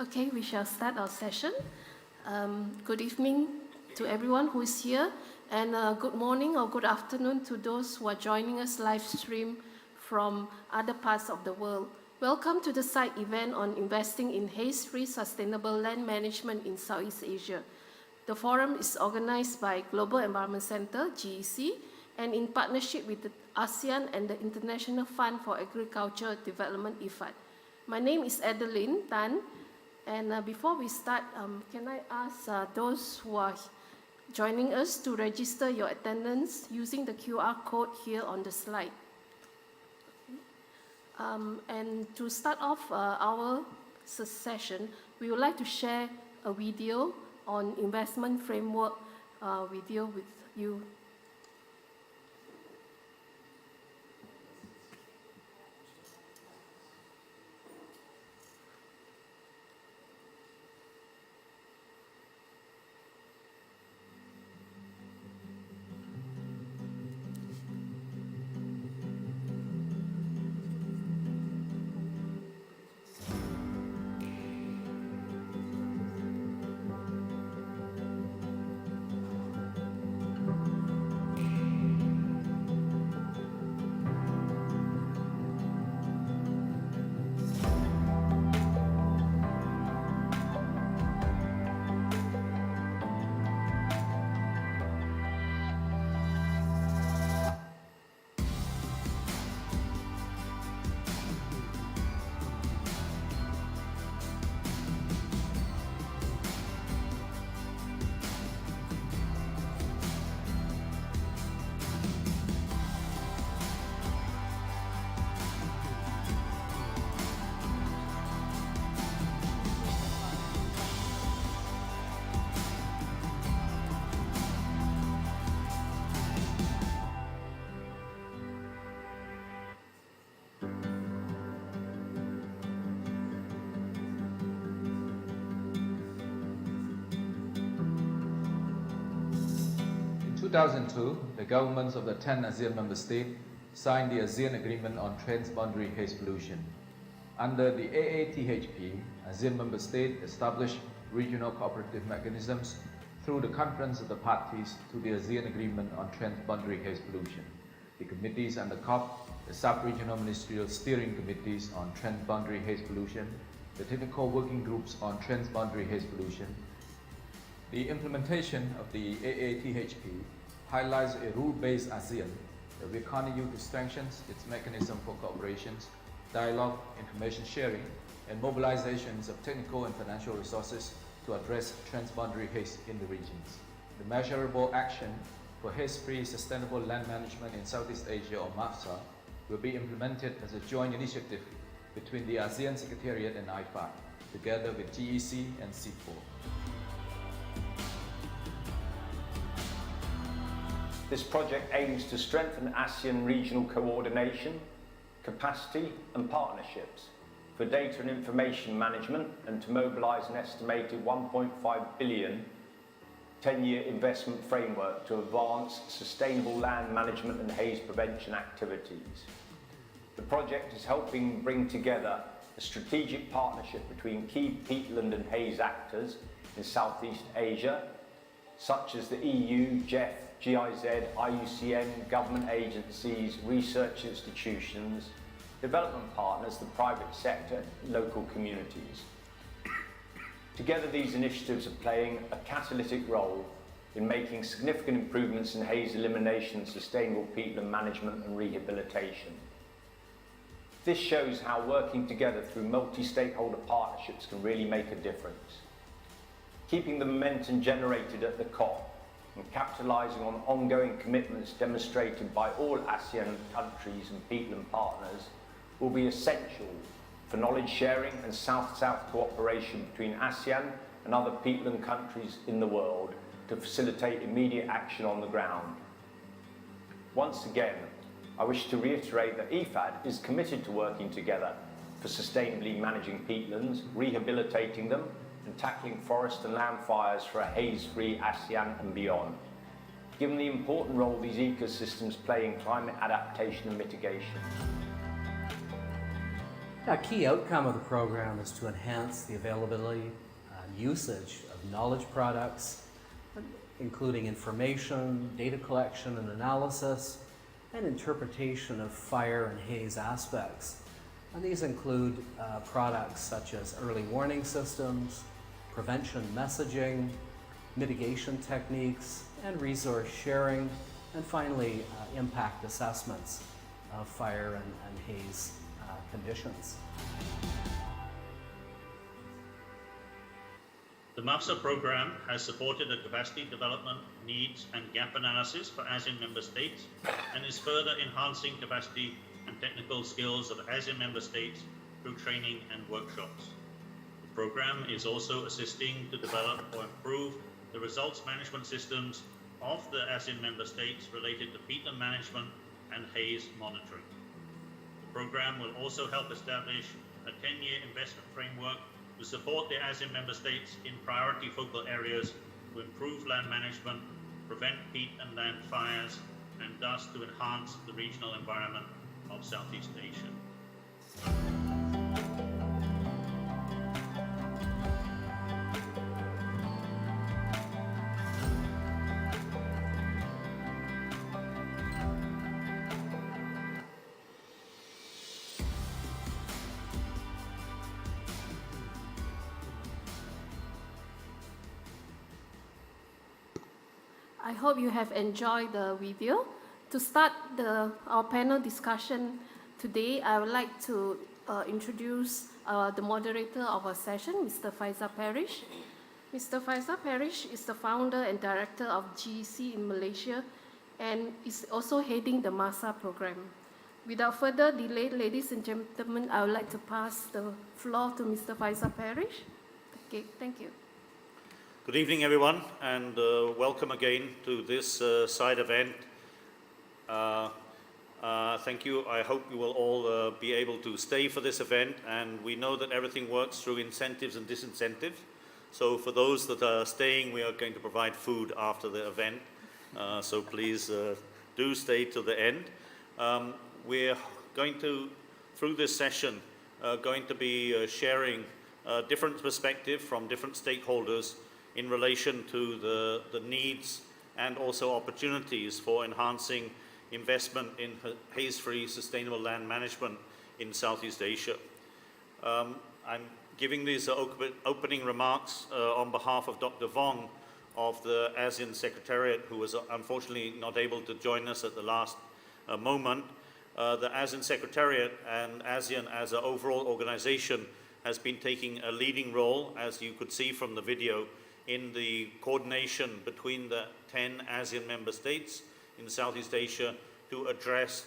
Okay, we shall start our session. Good evening to everyone who is here, and good morning or good afternoon to those who are joining us live stream from other parts of the world. Welcome to the site event on investing in haze-free sustainable land management in Southeast Asia. The forum is organized by Global Environment Center, GEC, and in partnership with the ASEAN and the International Fund for Agriculture Development, IFAD. My name is Adeline Tan. And before we start, can I ask those who are joining us to register your attendance using the QR code here on the slide. And to start off our session, we would like to share a video on investment framework video with you. In 2002, the governments of the 10 ASEAN member states signed the ASEAN Agreement on Transboundary Haze Pollution. Under the AATHP, ASEAN member states established regional cooperative mechanisms through the Conference of the Parties to the ASEAN Agreement on Transboundary Haze Pollution. The committees under COP, the sub-regional ministerial steering committees on transboundary haze pollution, the technical working groups on transboundary haze pollution. The implementation of the AATHP highlights a rule-based ASEAN that will continue to strengthen its mechanism for cooperation, dialogue, information sharing, and mobilizations of technical and financial resources to address transboundary haze in the regions. The measurable action for haze-free sustainable land management in Southeast Asia, or MAFSA, will be implemented as a joint initiative between the ASEAN Secretariat and IFAD, together with GEC and C4. This project aims to strengthen ASEAN regional coordination, capacity and partnerships for data and information management, and to mobilise an estimated 1.5 billion 10-year investment framework to advance sustainable land management and haze prevention activities. The project is helping bring together a strategic partnership between key peatland and haze actors in Southeast Asia, such as the EU, GEF, GIZ, IUCN, government agencies, research institutions, development partners, the private sector, local communities. Together, these initiatives are playing a catalytic role in making significant improvements in haze elimination, sustainable peatland management and rehabilitation. This shows how working together through multi-stakeholder partnerships can really make a difference. Keeping the momentum generated at the COP and capitalising on ongoing commitments demonstrated by all ASEAN countries and peatland partners will be essential for knowledge sharing and South-South cooperation between ASEAN and other peatland countries in the world to facilitate immediate action on the ground. Once again, I wish to reiterate that IFAD is committed to working together for sustainably managing peatlands, rehabilitating them, and tackling forest and land fires for a haze-free ASEAN and beyond, given the important role these ecosystems play in climate adaptation and mitigation. A key outcome of the program is to enhance the availability and usage of knowledge products, including information, data collection and analysis, and interpretation of fire and haze aspects. And these include products such as early warning systems, prevention messaging, mitigation techniques, and resource sharing, and finally, impact assessments of fire and haze conditions. The MAFSA program has supported the capacity development, needs and gap analysis for ASEAN member states and is further enhancing capacity and technical skills of ASEAN member states through training and workshops. The program is also assisting to develop or improve the results management systems of the ASEAN member states related to peatland management and haze monitoring. The program will also help establish a 10-year investment framework to support the ASEAN member states in priority focal areas to improve land management, prevent peat and land fires, and thus to enhance the regional environment of Southeast Asia. I hope you have enjoyed the video. To start our panel discussion today, I would like to introduce the moderator of our session, Mr. Faisal Parish. Mr. Faisal Parish is the founder and director of GEC in Malaysia and is also heading the MASA program. Without further delay, ladies and gentlemen, I would like to pass the floor to Mr. Faisal Parish. Okay, thank you. Good evening, everyone, and welcome again to this side event. Thank you. I hope you will all be able to stay for this event, and we know that everything works through incentives and disincentives. So for those that are staying, we are going to provide food after the event. So please do stay to the end. We're going to, through this session, going to be sharing different perspectives from different stakeholders in relation to the needs and also opportunities for enhancing investment in haze-free sustainable land management in Southeast Asia. I'm giving these opening remarks on behalf of Dr. Vong of the ASEAN Secretariat, who was unfortunately not able to join us at the last moment. The ASEAN Secretariat and ASEAN as an overall organization has been taking a leading role, as you could see from the video, in the coordination between the 10 ASEAN member states in Southeast Asia to address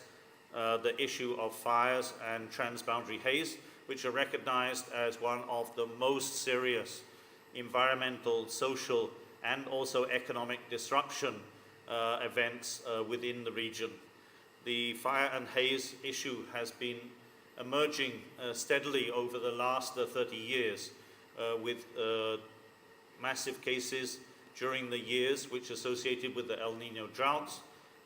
the issue of fires and transboundary haze, which are recognized as one of the most serious environmental, social, and also economic disruption events within the region. The fire and haze issue has been emerging steadily over the last 30 years with massive cases during the years which associated with the El Nino droughts,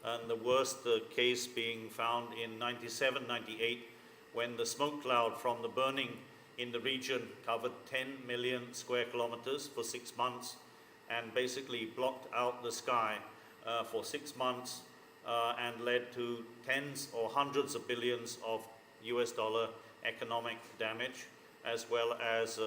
and the worst case being found in 97, 98, when the smoke cloud from the burning in the region covered 10 million square kilometers for 6 months and basically blocked out the sky for 6 months and led to tens or hundreds of billions of US dollar economic damage, as well as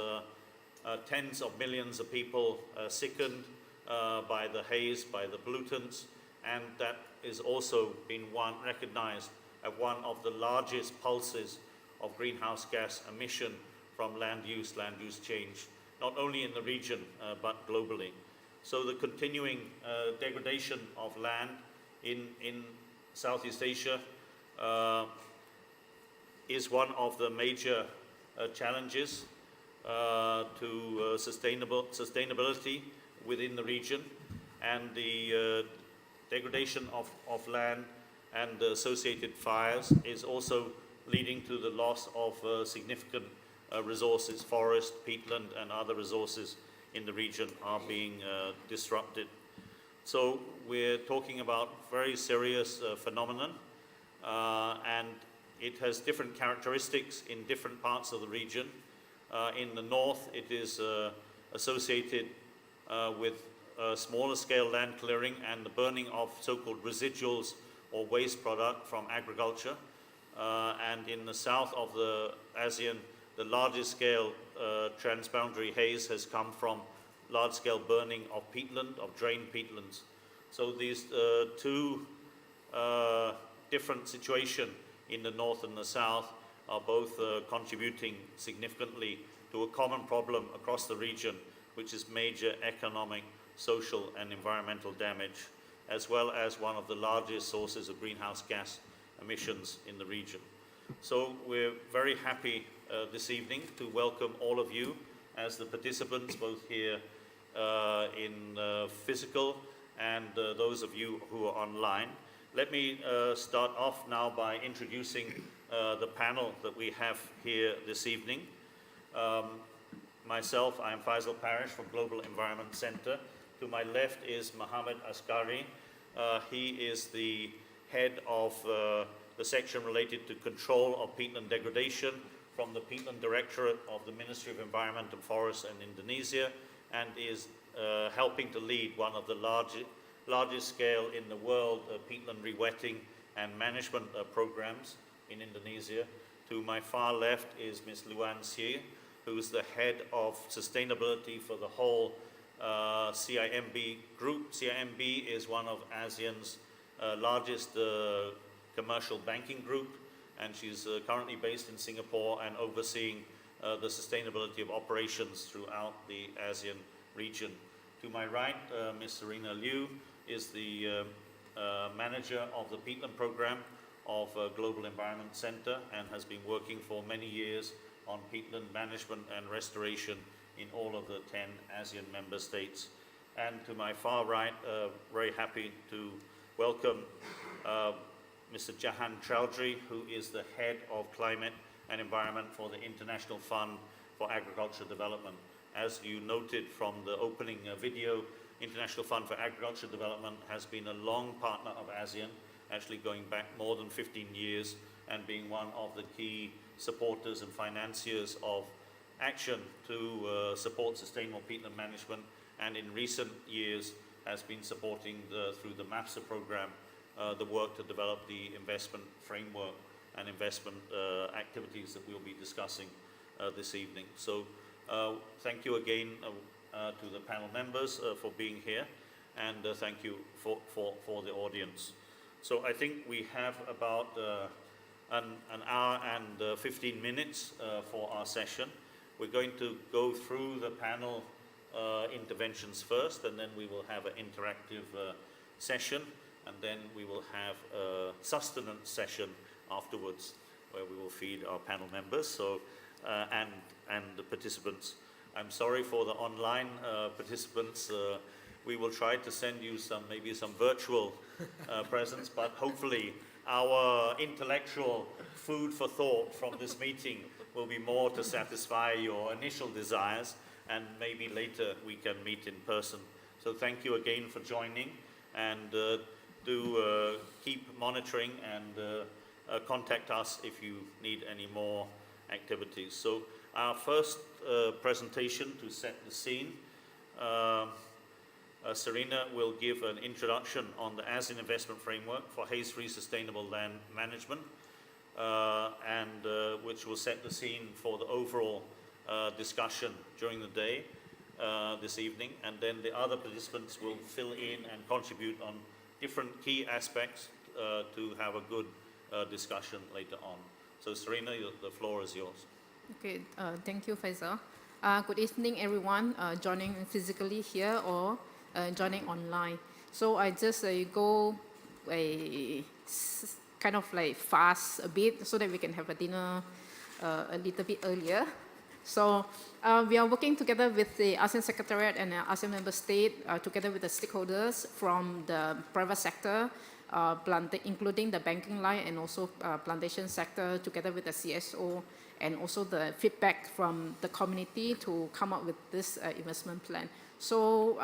tens of millions of people sickened by the haze, by the pollutants, and that is also been recognized as one of the largest pulses of greenhouse gas emission from land use change, not only in the region but globally. So the continuing degradation of land in Southeast Asia is one of the major challenges to sustainability within the region, and the degradation of land and the associated fires is also leading to the loss of significant resources. Forest, peatland, and other resources in the region are being disrupted. So we're talking about very serious phenomenon, and It has different characteristics in different parts of the region. In the north, it is associated with smaller scale land clearing and the burning of so-called residuals or waste product from agriculture. And in the south of the ASEAN, the largest scale transboundary haze has come from large scale burning of peatland, of drained peatlands. So these two different situations in the north and the south are both contributing significantly to a common problem across the region, which is major economic, social and environmental damage, as well as one of the largest sources of greenhouse gas emissions in the region. So we're very happy this evening to welcome all of you as the participants, both here in physical and those of you who are online. Let me start off now by introducing the panel that we have here this evening. Myself, I am Faisal Parish from Global Environment Center. To my left is Mohammed Askari. He is the head of the section related to control of peatland degradation from the Peatland Directorate of the Ministry of Environment and Forests in Indonesia, and is helping to lead one of the largest scale in the world peatland rewetting and management programs in Indonesia. To my far left is Ms. Luan Xie, who is the head of sustainability for the whole CIMB group. CIMB is one of ASEAN's largest commercial banking group, and she's currently based in Singapore and overseeing the sustainability of operations throughout the ASEAN region. To my right, Ms. Serena Liu is the manager of the peatland program of Global Environment Center and has been working for many years on peatland management and restoration in all of the 10 ASEAN member states. And to my far right, very happy to welcome Mr. Jahan Chowdhury, who is the head of climate and environment for the International Fund for Agriculture Development. As you noted from the opening video, International Fund for Agriculture Development has been a long partner of ASEAN, actually going back more than 15 years, and being one of the key supporters and financiers of action to support sustainable peatland management, and in recent years has been supporting through the MAPSA program the work to develop the investment framework and investment activities that we'll be discussing this evening. So thank you again to the panel members for being here, and thank you for the audience. So I think we have about an hour and 15 minutes for our session. We're going to go through the panel interventions first, and then we will have an interactive session, and then we will have a sustenance session afterwards where we will feed our panel members and the participants. I'm sorry for the online participants. We will try to send you maybe some virtual presents, but hopefully our intellectual food for thought from this meeting will be more to satisfy your initial desires, and maybe later we can meet in person. So thank you again for joining, and do keep monitoring and contact us if you need any more activities. So our first presentation to set the scene, Serena will give an introduction on the ASEAN Investment Framework for Haze-Free Sustainable Land Management, and which will set the scene for the overall discussion during the day this evening, and then the other participants will fill in and contribute on different key aspects to have a good discussion later on. So Serena, the floor is yours. Okay, thank you, Faisal. Good evening, everyone joining physically here or joining online. So I just go kind of like fast a bit so that we can have a dinner a little bit earlier. So we are working together with the ASEAN Secretariat and the ASEAN member state, together with the stakeholders from the private sector, including the banking line and also plantation sector, together with the CSO, and also the feedback from the community to come up with this investment plan. So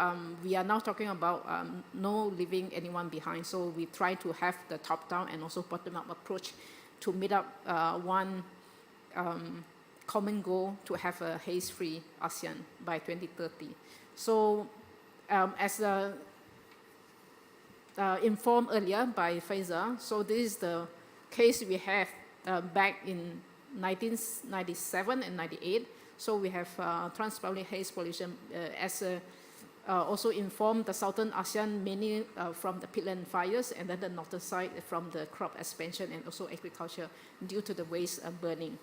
we are now talking about no leaving anyone behind. So we try to have the top-down and also bottom-up approach to meet up one common goal to have a haze-free ASEAN by 2030. So as informed earlier by Faisal, so this is the case we have back in 1997 and 98. So we have transboundary haze pollution also informed the southern ASEAN mainly from the peatland fires, and then the northern side from the crop expansion and also agriculture due to the waste burning.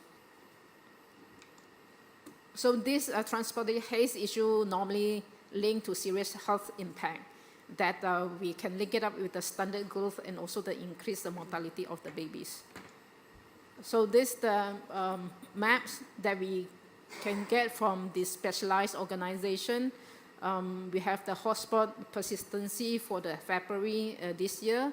So this transboundary haze issue normally linked to serious health impact that we can link it up with the standard growth and also the increased mortality of the babies. So this the maps that we can get from this specialized organization. We have the hotspot persistency for the February this year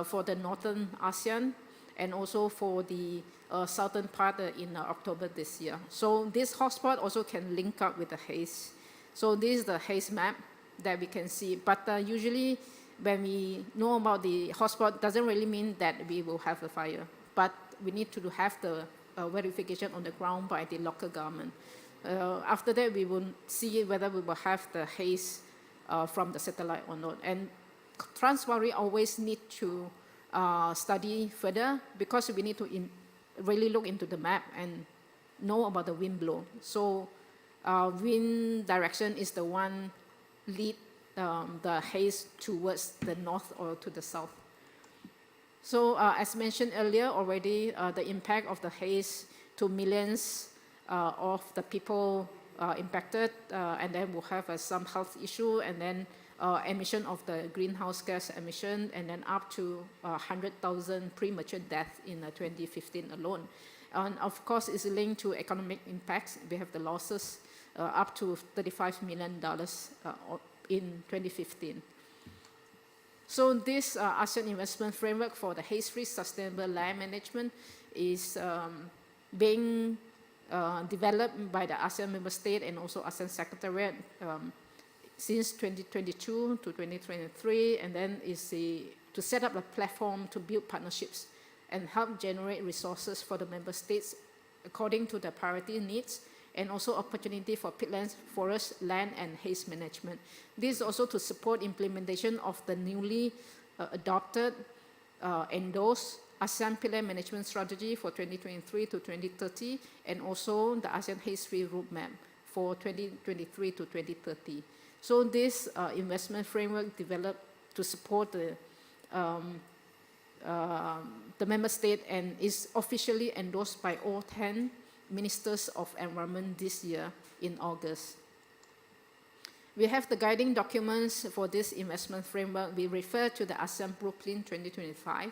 for the northern ASEAN, and also for the southern part in October this year. So this hotspot also can link up with the haze. So this is the haze map that we can see. But usually when we know about the hotspot, doesn't really mean that we will have a fire. But we need to have the verification on the ground by the local government. After that, we will see whether we will have the haze from the satellite or not. And transboundary always need to study further, because we need to really look into the map and know about the wind blow. So wind direction is the one lead the haze towards the north or to the south. So as mentioned earlier already, the impact of the haze to millions of the people impacted, and then we'll have some health issue, and then emission of the greenhouse gas emission, and then up to 100,000 premature deaths in 2015 alone. And of course, it's linked to economic impacts. We have the losses up to $35 million in 2015. So this ASEAN investment framework for the haze-free sustainable land management is being developed by the ASEAN member state and also ASEAN Secretariat since 2022 to 2023, and then is to set up a platform to build partnerships and help generate resources for the member states according to the priority needs, and also opportunity for peatlands, forest, land, and haze management. This is also to support implementation of the newly adopted, endorsed ASEAN Peatland Management Strategy for 2023 to 2030, and also the ASEAN Haze-Free Roadmap for 2023 to 2030. So this investment framework developed to support the member state, and is officially endorsed by all 10 Ministers of Environment this year in August. We have the guiding documents for this investment framework. We refer to the ASEAN Blueprint 2025,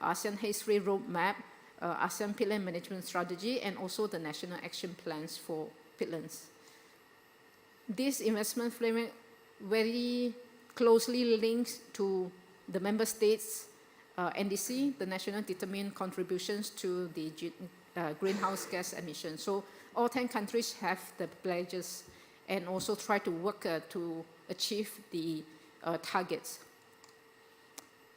ASEAN Haze-Free Roadmap, ASEAN Peatland Management Strategy, and also the National Action Plans for peatlands. This investment framework very closely links to the member states' NDC, the National Determined Contributions to the greenhouse gas emissions. So all 10 countries have the pledges and also try to work to achieve the targets.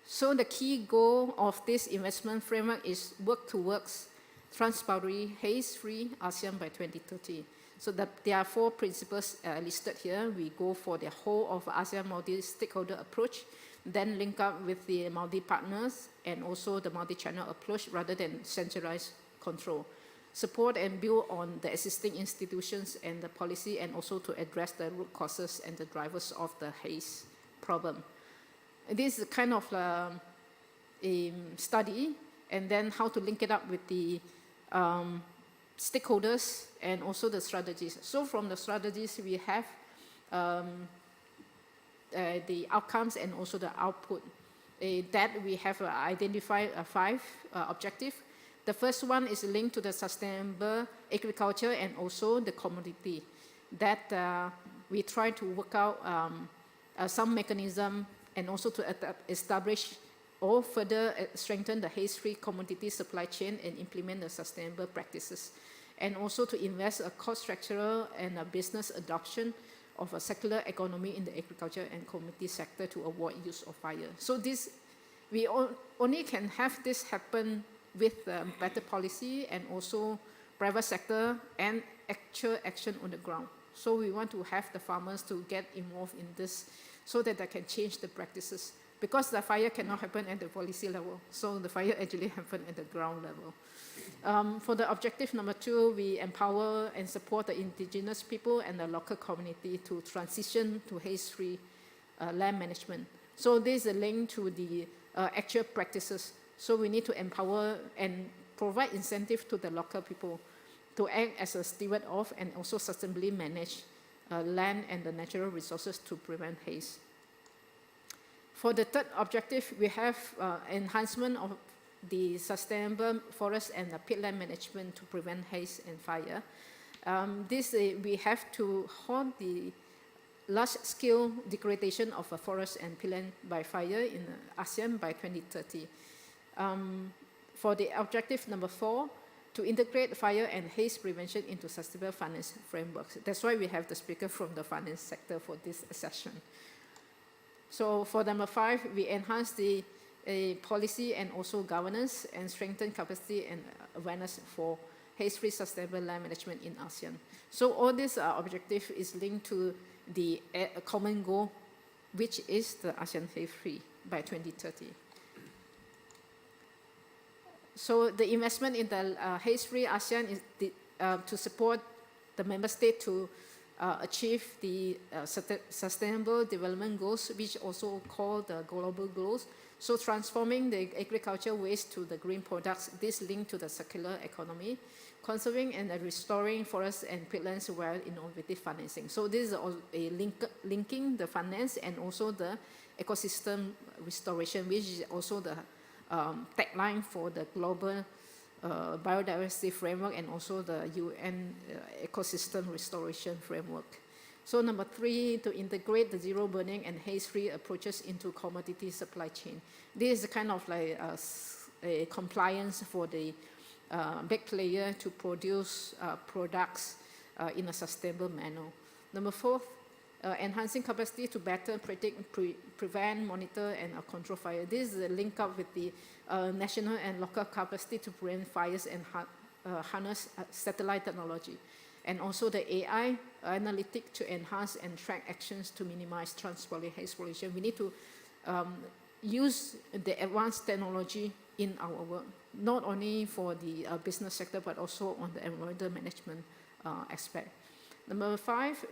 So the key goal of this investment framework is work towards transboundary haze-free ASEAN by 2030. So there are 4 principles listed here. We go for the whole of ASEAN multi-stakeholder approach, then link up with the multi-partners and also the multi-channel approach rather than centralized control. Support and build on the existing institutions and the policy, and also to address the root causes and the drivers of the haze problem. This is kind of a study, and then how to link it up with the stakeholders and also the strategies. So from the strategies, we have the outcomes and also the output. That we have identified 5 objectives. The first one is linked to the sustainable agriculture and also the commodity. That we try to work out some mechanism, and also to establish or further strengthen the haze-free commodity supply chain and implement the sustainable practices. And also to invest a cost structural and a business adoption of a circular economy in the agriculture and community sector to avoid use of fire. So this, we only can have this happen with better policy and also private sector and actual action on the ground. So we want to have the farmers to get involved in this so that they can change the practices. Because the fire cannot happen at the policy level, so the fire actually happen at the ground level. For the objective number 2, we empower and support the indigenous people and the local community to transition to haze-free land management. So this is a link to the actual practices. So we need to empower and provide incentive to the local people to act as a steward of and also sustainably manage land and the natural resources to prevent haze. For the third objective, we have enhancement of the sustainable forest and the peatland management to prevent haze and fire. We have to halt the large-scale degradation of a forest and peatland by fire in ASEAN by 2030. For the objective number 4, to integrate fire and haze prevention into sustainable finance frameworks. That's why we have the speaker from the finance sector for this session. So for number 5, we enhance the policy and also governance and strengthen capacity and awareness for haze-free sustainable land management in ASEAN. So all this objective is linked to the common goal, which is the ASEAN haze-free by 2030. So the investment in the haze-free ASEAN is to support the member state to achieve the sustainable development goals, which also called the global goals. So transforming the agriculture waste to the green products, this link to the circular economy, conserving and restoring forests and peatlands while innovative financing. So this is linking the finance and also the ecosystem restoration, which is also the tagline for the global biodiversity framework and also the UN ecosystem restoration framework. So number 3, to integrate the zero burning and haze-free approaches into commodity supply chain. This is kind of like a compliance for the big player to produce products in a sustainable manner. Number 4, enhancing capacity to better predict, prevent, monitor, and control fire. This is a link up with the national and local capacity to prevent fires and harness satellite technology. And also the AI analytic to enhance and track actions to minimize transport haze pollution. We need to use the advanced technology in our work, not only for the business sector, but also on the environmental management aspect. Number 5,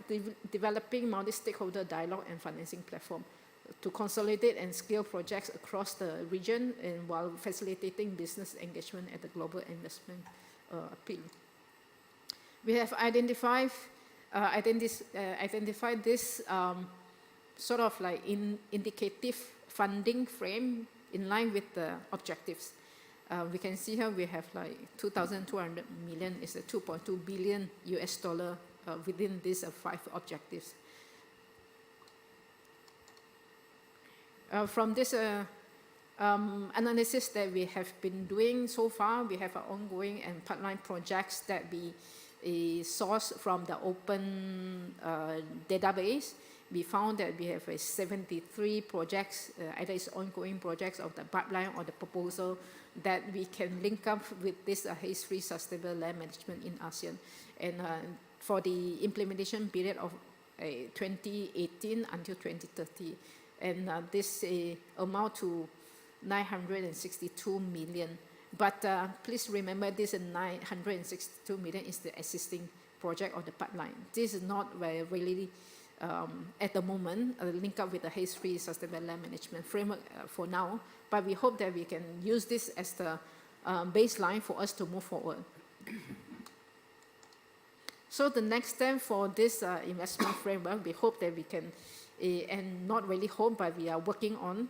developing multi-stakeholder dialogue and financing platform to consolidate and scale projects across the region and while facilitating business engagement at the global investment appeal. We have identified this sort of like indicative funding frame in line with the objectives. We can see here we have like 2,200 million is a 2.2 billion US dollar within these 5 objectives. From this analysis that we have been doing so far, we have ongoing and pipeline projects that we sourced from the open database. We found that we have 73 projects, either it's ongoing projects of the pipeline or the proposal that we can link up with this haze-free sustainable land management in ASEAN. And for the implementation period of 2018 until 2030. And this amount to 962 million. But please remember this 962 million is the existing project of the pipeline. This is not really, at the moment, link up with the haze-free sustainable land management framework for now, but we hope that we can use this as the baseline for us to move forward. So the next step for this investment framework, we hope that we can, and not really hope, but we are working on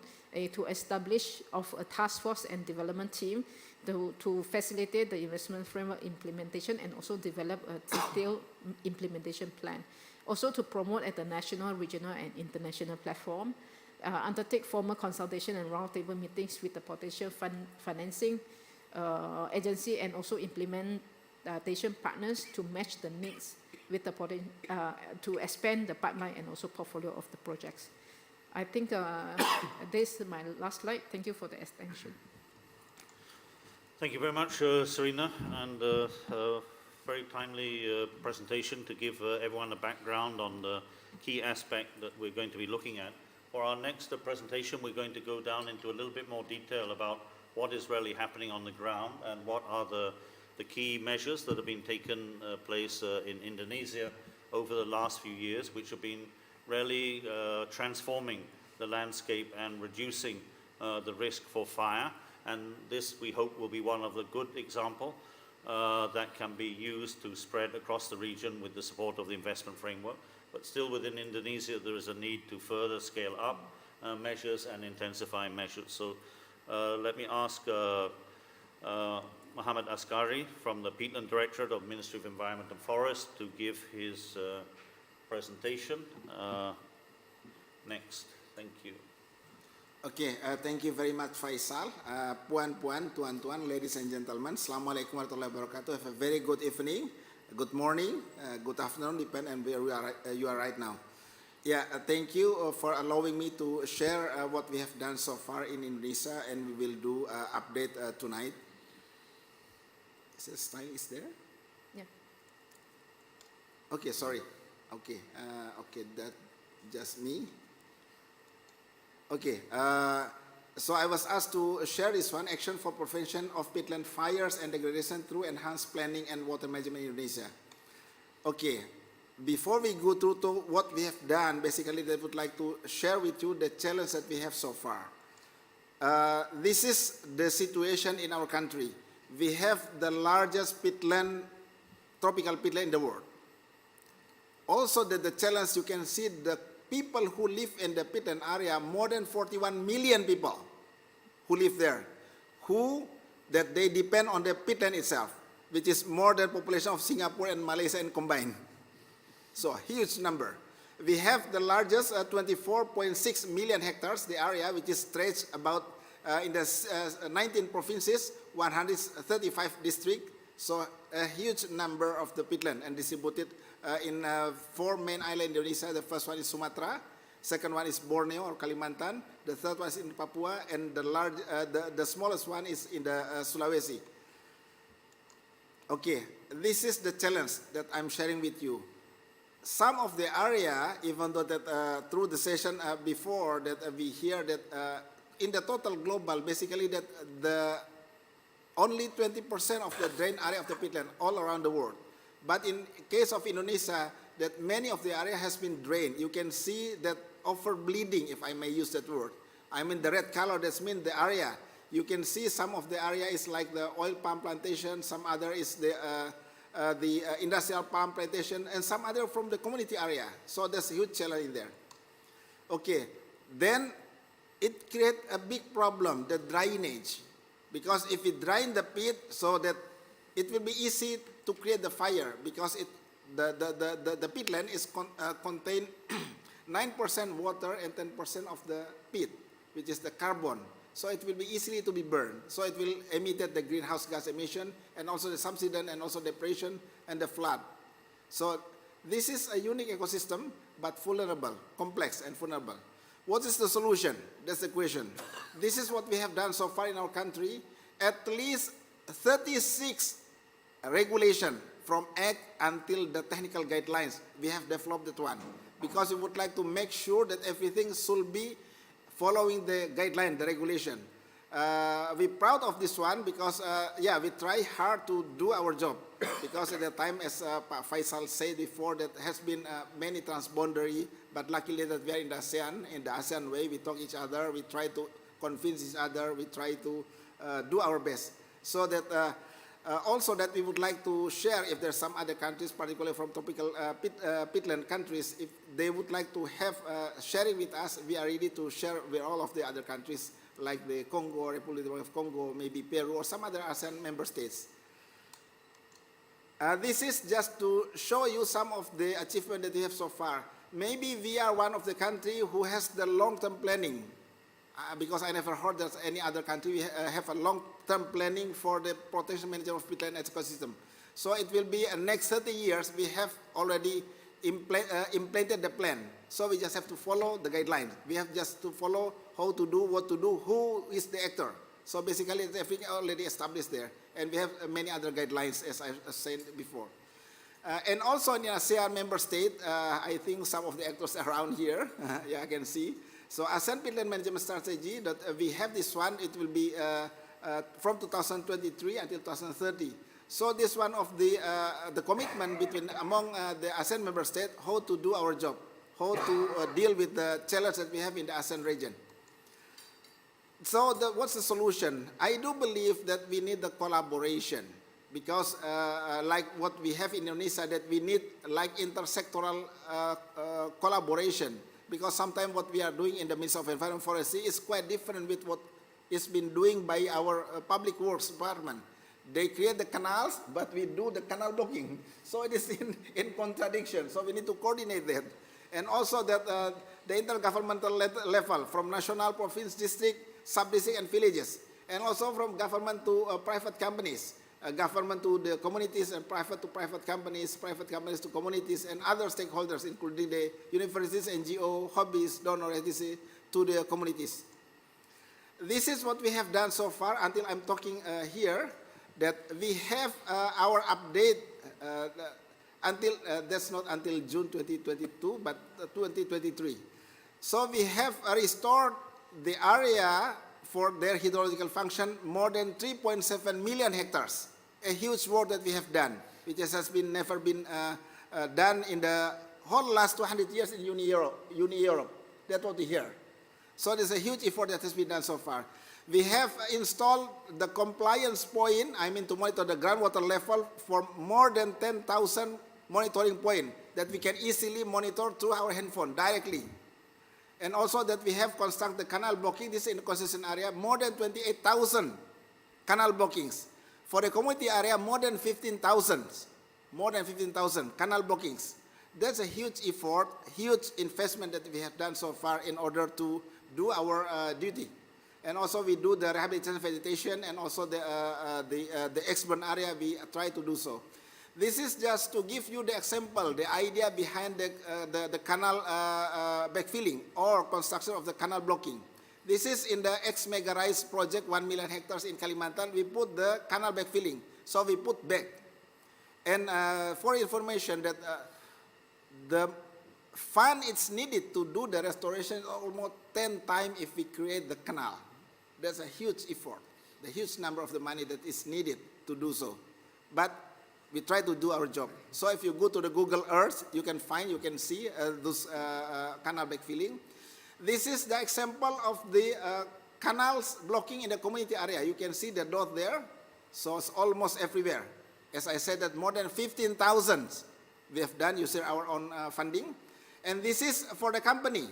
to establish of a task force and development team to facilitate the investment framework implementation and also develop a detailed implementation plan. Also to promote at the national, regional, and international platform, undertake formal consultation and roundtable meetings with the potential financing agency, and also implement the Asian partners to match the needs with the to expand the pipeline and also portfolio of the projects. I think this is my last slide. Thank you for the attention. Thank you very much, Serena, and very timely presentation to give everyone a background on the key aspect that we're going to be looking at. For our next presentation, we're going to go down into a little bit more detail about what is really happening on the ground and what are the key measures that have been taken place in Indonesia over the last few years, which have been really transforming the landscape and reducing the risk for fire. And this, we hope, will be one of the good examples that can be used to spread across the region with the support of the investment framework. But still within Indonesia, there is a need to further scale up measures and intensify measures. So let me ask Muhammad Askari from the Peatland Directorate of Ministry of Environment and Forest to give his presentation. Next, thank you. Okay, thank you very much, Faisal. Puan-puan, tuan-tuan, ladies and gentlemen, Assalamualaikum warahmatullahi wabarakatuh. Have a very good evening, good morning, good afternoon, depending on where you are right now. Yeah, thank you for allowing me to share what we have done so far in Indonesia, and we will do update tonight. Is the slide is there? Yeah. Okay, sorry. Okay, okay, that just me. Okay, so I was asked to share this one, action for prevention of peatland fires and degradation through enhanced planning and water management in Indonesia. Okay, before we go through to what we have done, basically I would like to share with you the challenge that we have so far. This is the situation in our country. We have the largest peatland, tropical peatland in the world. Also, the challenge, you can see the people who live in the peatland area, more than 41 million people who live there, that they depend on the peatland itself, which is more than population of Singapore and Malaysia and combined. So, huge number. We have the largest 24.6 million hectares, the area which is stretched about in the 19 provinces, 135 districts. So a huge number of the peatland and distributed in 4 main islands in Indonesia. The first one is Sumatra, second one is Borneo or Kalimantan, the third one is in Papua, and the smallest one is in the Sulawesi. Okay, this is the challenge that I'm sharing with you. Some of the area, even though that through the session before that we hear that in the total global, basically that only 20% of the drain area of the peatland all around the world. But in case of Indonesia, that many of the area has been drained. You can see that over-bleeding, if I may use that word. I mean the red color, that means the area. You can see some of the area is like the oil palm plantation, some other is the industrial palm plantation, and some other from the community area. So there's a huge challenge in there. Okay, then it creates a big problem, the drainage. Because if we drain the pit, so that it will be easy to create the fire, because the peatland is contain 9% water and 10% of the peat, which is the carbon. So it will be easily to be burned. So it will emit the greenhouse gas emission, and also the subsidence, and also depression and the flood. So this is a unique ecosystem, but vulnerable, complex and vulnerable. What is the solution? That's the question. This is what we have done so far in our country. At least 36 regulation from Act until the technical guidelines, we have developed that one. Because we would like to make sure that everything should be following the guideline, the regulation. We're proud of this one because, yeah, we try hard to do our job. Because at the time, as Faisal said before, that has been many transboundary, but luckily that we are in the ASEAN way, we talk each other, we try to convince each other, we try to do our best. So that also that we would like to share, if there's some other countries, particularly from tropical peatland countries, if they would like to have sharing with us, we are ready to share with all of the other countries, like the Congo, Republic of Congo, maybe Peru, or some other ASEAN member states. This is just to show you some of the achievement that we have so far. Maybe we are one of the country who has the long-term planning. because I never heard that any other country have a long-term planning for the protection management of peatland ecosystem. So it will be next 30 years, we have already implemented the plan. So we just have to follow the guidelines. We have just to follow how to do, what to do, who is the actor. So basically, everything already established there. And we have many other guidelines, as I said before. And also in ASEAN member state, I think some of the actors around here, yeah, I can see. So ASEAN Peatland Management Strategy, that we have this one, it will be from 2023 until 2030. So this one of the commitment among the ASEAN member states, how to do our job, how to deal with the challenge that we have in the ASEAN region. So what's the solution? I do believe that we need the collaboration, because like what we have in Indonesia, that we need like intersectoral collaboration, because sometimes what we are doing in the Ministry of Environment and Forestry is quite different with what is been doing by our public works department. They create the canals, but we do the canal blocking. So it is in contradiction. So we need to coordinate that. And also that the intergovernmental level, from national, province, district, sub-district, and villages. And also from government to private companies, government to the communities, and private to private companies to communities, and other stakeholders, including the universities, NGO, hobbies, donors, etc., to the communities. This is what we have done so far until I'm talking here. That we have our update until, that's not until June 2022, but 2023. So we have restored the area for their hydrological function more than 3.7 million hectares. A huge work that we have done, which has been never been done in the whole last 200 years in Europe. That's what we hear. So there's a huge effort that has been done so far. We have installed the compliance point, I mean to monitor the groundwater level, for more than 10,000 monitoring points that we can easily monitor through our handphone directly. And also that we have constructed the canal blocking, this is in the concession area, more than 28,000 canal blockings. For the community area, more than 15,000 canal blockings. That's a huge effort, huge investment that we have done so far in order to do our duty. And also we do the rehabilitation vegetation, and also the ex-burn area, we try to do so. This is just to give you the example, the idea behind the canal backfilling or construction of the canal blocking. This is in the ex-mega rise project, 1 million hectares in Kalimantan. We put the canal backfilling, so we put back. And for information that the fund it's needed to do the restoration is almost 10 times if we create the canal. That's a huge effort, the huge number of the money that is needed to do so. But we try to do our job. So if you go to the Google Earth, you can see those canal backfilling. This is the example of the canals blocking in the community area. You can see the dot there. So it's almost everywhere. As I said, that more than 15,000 we have done using our own funding. And this is for the company.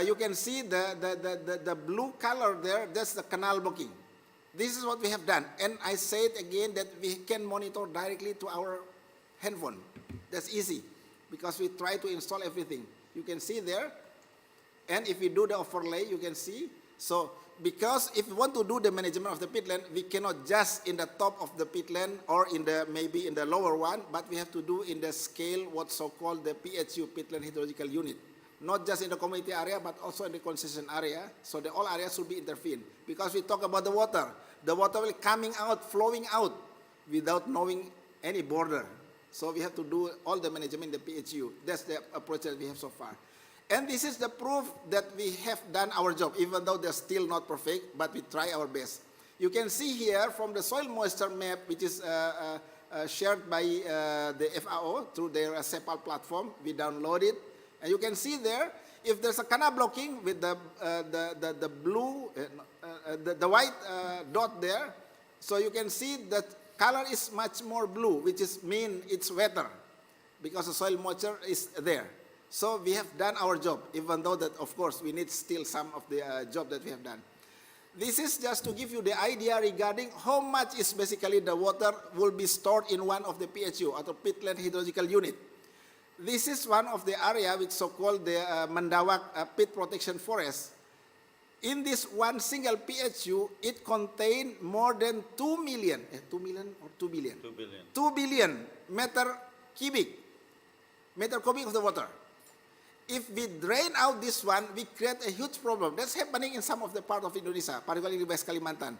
You can see the blue color there, that's the canal blocking. This is what we have done. And I say it again that we can monitor directly to our handphone. That's easy because we try to install everything. You can see there. And if we do the overlay, you can see. So because if we want to do the management of the peatland, we cannot just in the top of the peatland or in the maybe in the lower one, but we have to do in the scale what's so-called the PHU, peatland hydrological unit. Not just in the community area, but also in the concession area. So the all areas should be intervened. Because we talk about the water will coming out, flowing out without knowing any border. So we have to do all the management in the PHU. That's the approach that we have so far. And this is the proof that we have done our job, even though they're still not perfect, but we try our best. You can see here from the soil moisture map, which is shared by the FAO through their CEPAL platform. We download it. And you can see there, if there's a canal blocking with the blue, the white dot there, so you can see that color is much more blue, which is mean it's wetter, because the soil moisture is there. So we have done our job, even though that, of course, we need still some of the job that we have done. This is just to give you the idea regarding how much is basically the water will be stored in one of the PHU, or the peatland hydrological unit. This is one of the area which so-called the Mendawak Peat Protection Forest. In this one single PHU, it contains more than 2 million, 2 million or 2 billion? 2 billion. 2 billion meter cubic of the water. If we drain out this one, we create a huge problem. That's happening in some of the part of Indonesia, particularly in West Kalimantan.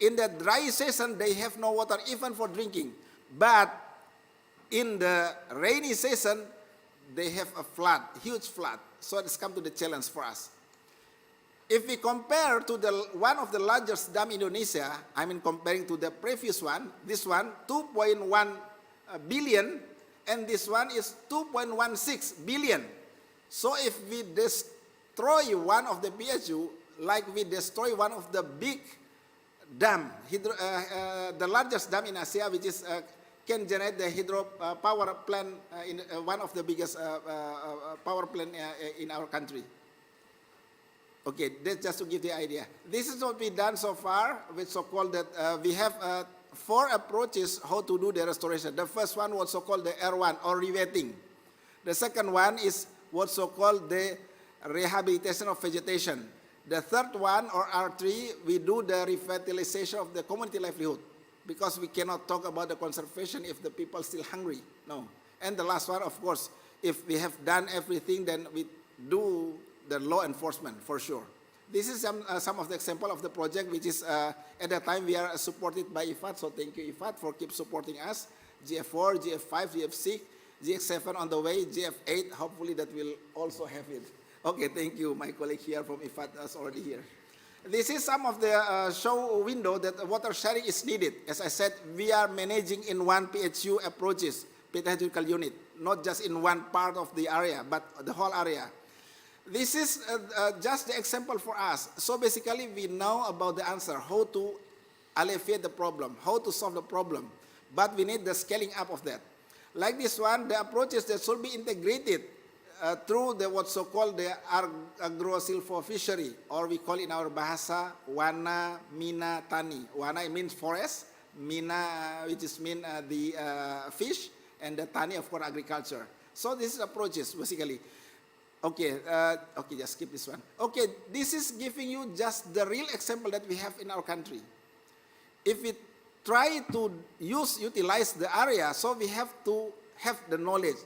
In the dry season, they have no water even for drinking. But in the rainy season, they have a flood, huge flood. So it's come to the challenge for us. If we compare to one of the largest dam in Indonesia, I mean comparing to the previous one, this one 2.1 billion, and this one is 2.16 billion. So if we destroy one of the PHU, like we destroy one of the big dam, the largest dam in Asia, which is can generate the hydro power plant in one of the biggest power plant in our country. Okay, that's just to give the idea. This is what we've done so far with so-called that we have 4 approaches how to do the restoration. The first one was so-called the R1 or rewetting. The second one is what's so-called the rehabilitation of vegetation. The third one, or R3, we do the revitalization of the community livelihood, because we cannot talk about the conservation if the people are still hungry. No. And the last one, of course, if we have done everything, then we do the law enforcement for sure. This is some of the example of the project, which is at the time we are supported by IFAD, so thank you IFAD for keep supporting us. GF4, GF5, GF6, GF7 on the way, GF8, hopefully that will also have it. Okay, thank you. My colleague here from IFAD is already here. This is some of the show window that water sharing is needed. As I said, we are managing in one PHU approaches, petrochemical unit, not just in one part of the area, but the whole area. This is just the example for us. So basically, we know about the answer, how to alleviate the problem, how to solve the problem, but we need the scaling up of that. Like this one, the approaches that should be integrated through the what's so-called the agro-silvo fishery, or we call in our bahasa wana, mina, tani. Wana means forest, mina which is mean the fish, and the tani of course agriculture. So this is approaches basically. Okay, okay, just skip this one. Okay, this is giving you just the real example that we have in our country. If we try to utilize the area, so we have to have the knowledge.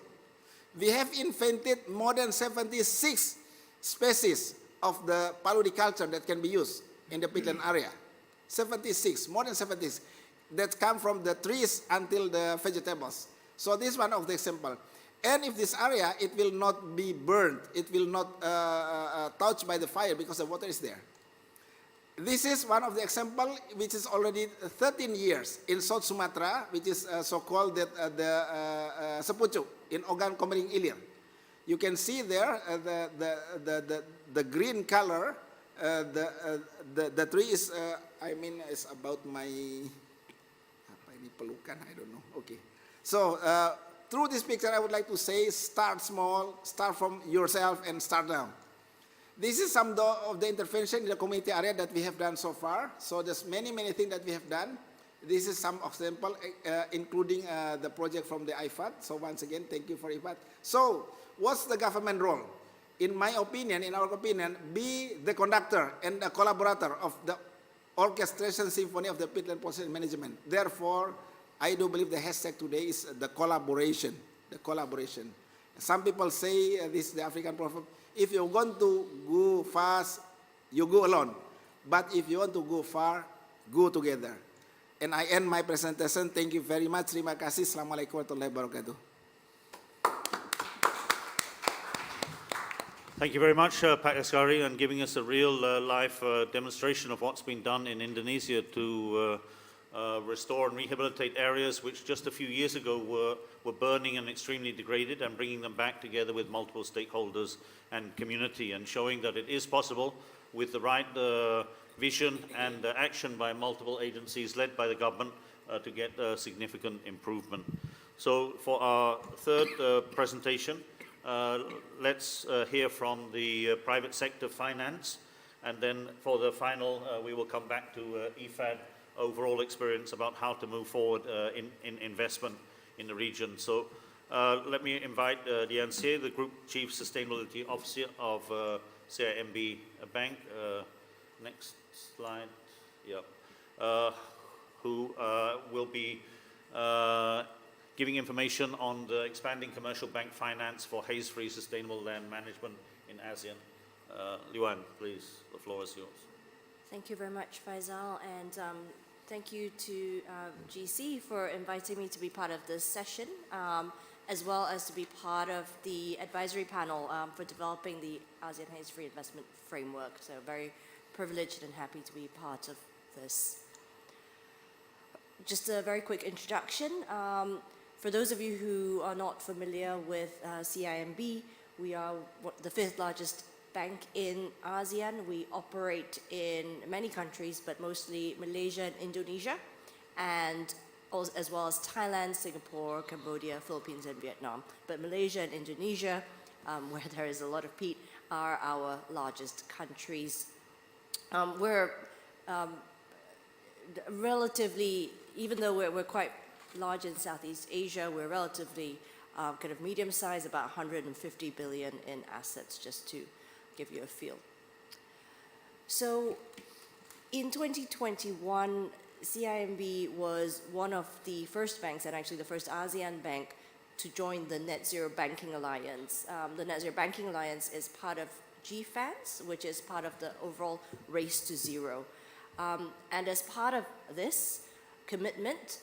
We have invented more than 76 species of the paludiculture that can be used in the peatland area. 76, more than 76, that come from the trees until the vegetables. So this is one of the example. And if this area, it will not be burned, it will not touched by the fire because the water is there. This is one of the example which is already 13 years in South Sumatra, which is so-called the Sepucuk in Ogan Komering Ilir. You can see there the green color. The tree is, I mean, is about my, apa ini pelukan, I don't know. Okay. So through this picture, I would like to say, start small, start from yourself, and start now. This is some of the intervention in the community area that we have done so far. So there's many things that we have done. This is some example, including the project from the IFAD. So once again, thank you for IFAD. So what's the government role? In my opinion, in our opinion, be the conductor and the collaborator of the orchestration symphony of the peatland process management. Therefore, I do believe the hashtag today is the collaboration. The collaboration. Some people say this is the African proverb. If you want to go fast, you go alone. But if you want to go far, go together. And I end my presentation. Thank you very much. Terima kasih. Assalamualaikum warahmatullahi wabarakatuh. Thank you very much, Pak Askari, and giving us a real live demonstration of what's been done in Indonesia to restore and rehabilitate areas which just a few years ago were burning and extremely degraded, and bringing them back together with multiple stakeholders and community, and showing that it is possible with the right vision and action by multiple agencies led by the government to get significant improvement. So for our third presentation, let's hear from the private sector finance, and then for the final we will come back to IFAD overall experience about how to move forward in investment in the region. So let me invite Dian Xie, the Group Chief Sustainability Officer of CIMB Bank, next slide, yep, who will be giving information on the expanding commercial bank finance for haze-free sustainable land management in ASEAN. Luan, please, the floor is yours. Thank you very much, Faisal, and thank you to GC for inviting me to be part of this session, as well as to be part of the advisory panel for developing the ASEAN Haze-Free Investment Framework. So very privileged and happy to be part of this. Just a very quick introduction. For those of you who are not familiar with CIMB, we are the 5th largest bank in ASEAN. We operate in many countries, but mostly Malaysia and Indonesia, and as well as Thailand, Singapore, Cambodia, Philippines, and Vietnam. But Malaysia and Indonesia, where there is a lot of peat, are our largest countries. We're relatively, even though we're quite large in Southeast Asia, we're relatively kind of medium-sized, about 150 billion in assets, just to give you a feel. So in 2021, CIMB was one of the first banks, and actually the first ASEAN bank, to join the Net Zero Banking Alliance. The Net Zero Banking Alliance is part of GFANZ, which is part of the overall Race to Zero. And as part of this commitment,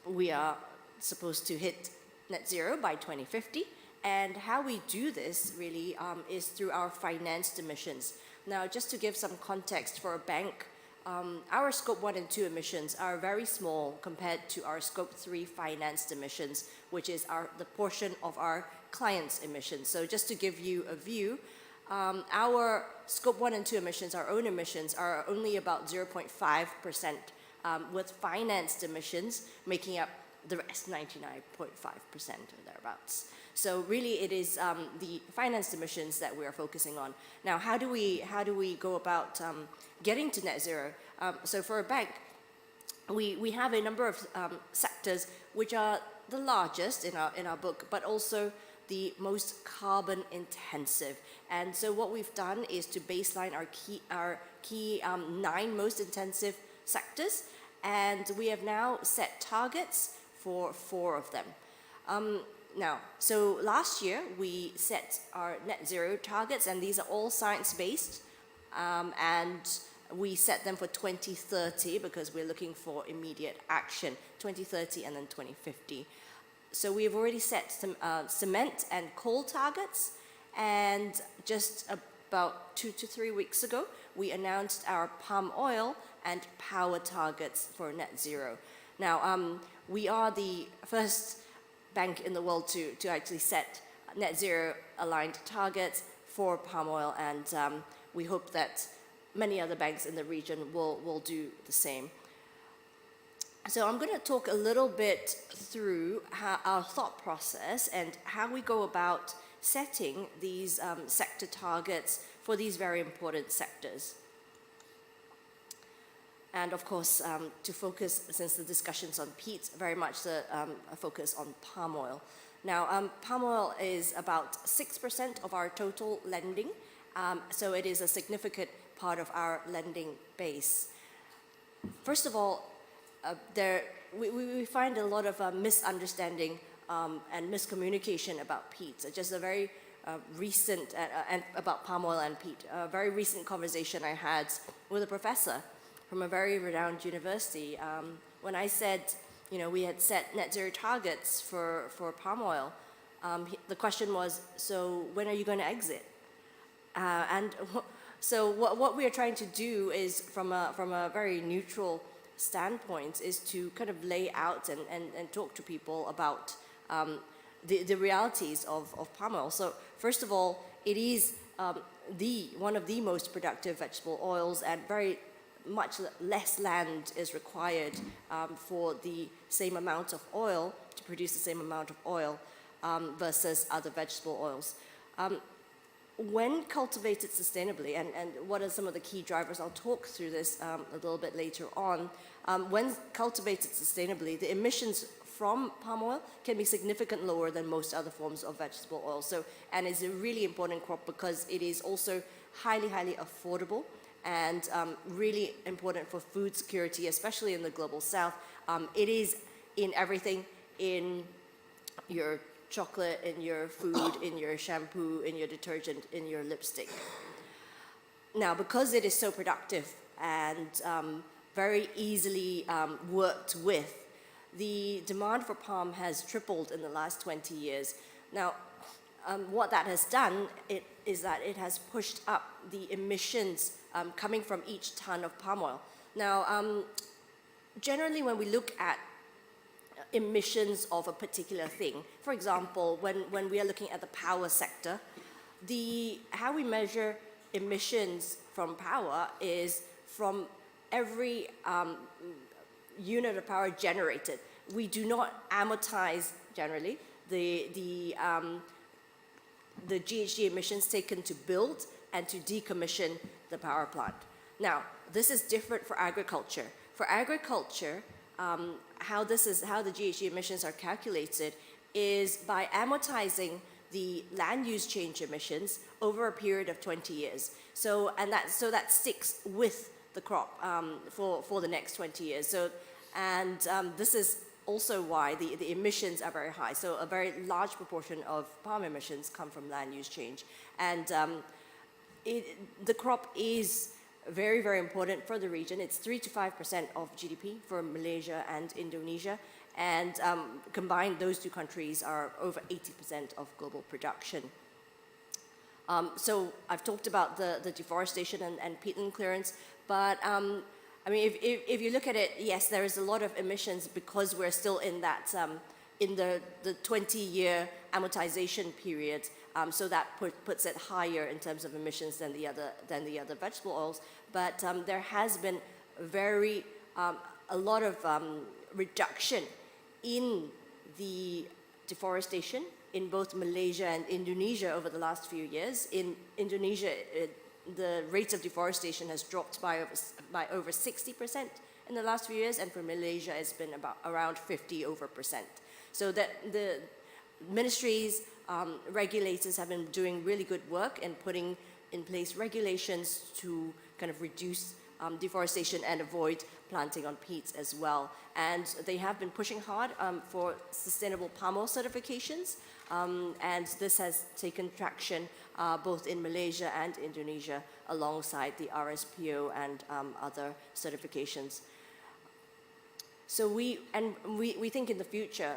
we are supposed to hit net zero by 2050. And how we do this really is through our financed emissions. Now, just to give some context for a bank, our scope 1 and 2 emissions are very small compared to our scope 3 financed emissions, which is the portion of our clients' emissions. So just to give you a view, our scope 1 and 2 emissions, our own emissions, are only about 0.5%, with financed emissions making up the rest, 99.5% or thereabouts. So really it is the financed emissions that we are focusing on. Now, how do we go about getting to net zero? So for a bank, we have a number of sectors which are the largest in our book, but also the most carbon intensive. And so what we've done is to baseline our key 9 most intensive sectors, and we have now set targets for 4 of them. Now, so last year we set our net zero targets, and these are all science-based, and we set them for 2030 because we're looking for immediate action, 2030 and then 2050. So we have already set some cement and coal targets, and just about 2 to 3 weeks ago, we announced our palm oil and power targets for net zero. Now, we are the first bank in the world to actually set net zero aligned targets for palm oil, and we hope that many other banks in the region will do the same. So I'm going to talk a little bit through our thought process and how we go about setting these sector targets for these very important sectors. And of course, to focus, since the discussion's on peat, very much a focus on palm oil. Now, palm oil is about 6% of our total lending, so it is a significant part of our lending base. First of all, we find a lot of misunderstanding and miscommunication about peat. Just a very recent, and about palm oil and peat, a very recent conversation I had with a professor from a very renowned university. When I said, we had set net zero targets for palm oil, the question was, so when are you going to exit? So what we are trying to do is, from a very neutral standpoint, is to kind of lay out and talk to people about the realities of palm oil. So first of all, it is one of the most productive vegetable oils, and very much less land is required for the same amount of oil, to produce the same amount of oil versus other vegetable oils. When cultivated sustainably, and what are some of the key drivers, I'll talk through this a little bit later on. When cultivated sustainably, the emissions from palm oil can be significantly lower than most other forms of vegetable oil. And it's a really important crop because it is also highly, highly affordable, and really important for food security, especially in the global south. It is in everything, in your chocolate, in your food, in your shampoo, in your detergent, in your lipstick. Now, because it is so productive and very easily worked with, the demand for palm has tripled in the last 20 years. Now, what that has done is that it has pushed up the emissions coming from each ton of palm oil. Now, generally when we look at emissions of a particular thing, for example, when we are looking at the power sector, how we measure emissions from power is from every unit of power generated. We do not amortize, generally, the GHG emissions taken to build and to decommission the power plant. Now, this is different for agriculture. For agriculture, how the GHG emissions are calculated is by amortizing the land use change emissions over a period of 20 years. So that sticks with the crop for the next 20 years. This is also why the emissions are very high. So a very large proportion of palm emissions come from land use change. And the crop is very, very important for the region. It's 3 to 5% of GDP for Malaysia and Indonesia. And combined, those two countries are over 80% of global production. So I've talked about the deforestation and peatland clearance, but I mean, if you look at it, yes, there is a lot of emissions because we're still in that, in the 20-year amortization period. So that puts it higher in terms of emissions than the other vegetable oils. But there has been a lot of reduction in the deforestation in both Malaysia and Indonesia over the last few years. In Indonesia, the rate of deforestation has dropped by over 60% in the last few years, and for Malaysia, it's been around 50%. So that the ministries, regulators have been doing really good work and putting in place regulations to kind of reduce deforestation and avoid planting on peats as well. And they have been pushing hard for sustainable palm oil certifications, and this has taken traction both in Malaysia and Indonesia alongside the RSPO and other certifications. So we think in the future,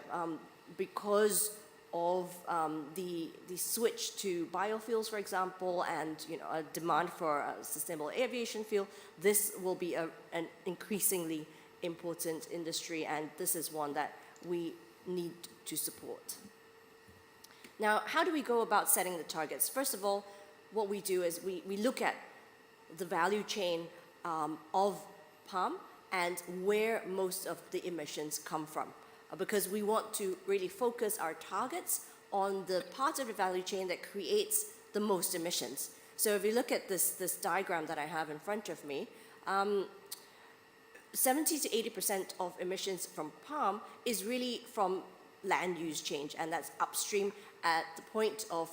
because of the switch to biofuels, for example, and a demand for sustainable aviation fuel, this will be an increasingly important industry, and this is one that we need to support. Now, how do we go about setting the targets? First of all, what we do is we look at the value chain of palm and where most of the emissions come from, because we want to really focus our targets on the part of the value chain that creates the most emissions. So if you look at this diagram that I have in front of me, 70 to 80% of emissions from palm is really from land use change, and that's upstream at the point of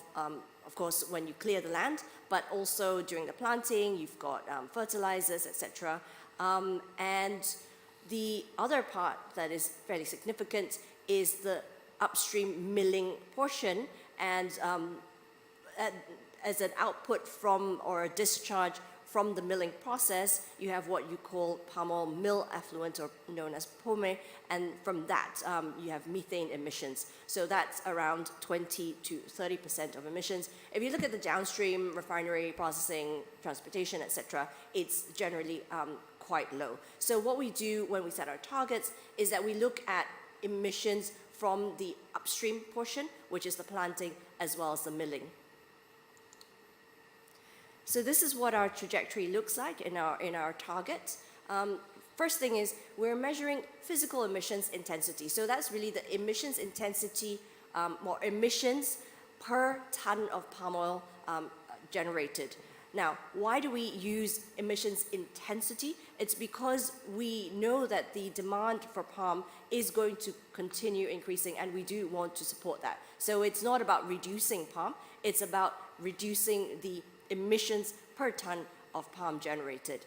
course, when you clear the land, but also during the planting, you've got fertilizers, etc. And the other part that is fairly significant is the upstream milling portion, and as an output from or a discharge from the milling process, you have what you call palm oil mill effluent, or known as POME, and from that you have methane emissions. So that's around 20 to 30% of emissions. If you look at the downstream refinery, processing, transportation, etc., it's generally quite low. So what we do when we set our targets is that we look at emissions from the upstream portion, which is the planting, as well as the milling. So this is what our trajectory looks like in our targets. First thing is we're measuring physical emissions intensity. So that's really the emissions intensity, or emissions per ton of palm oil generated. Now, why do we use emissions intensity? It's because we know that the demand for palm is going to continue increasing, and we do want to support that. So it's not about reducing palm, it's about reducing the emissions per ton of palm generated.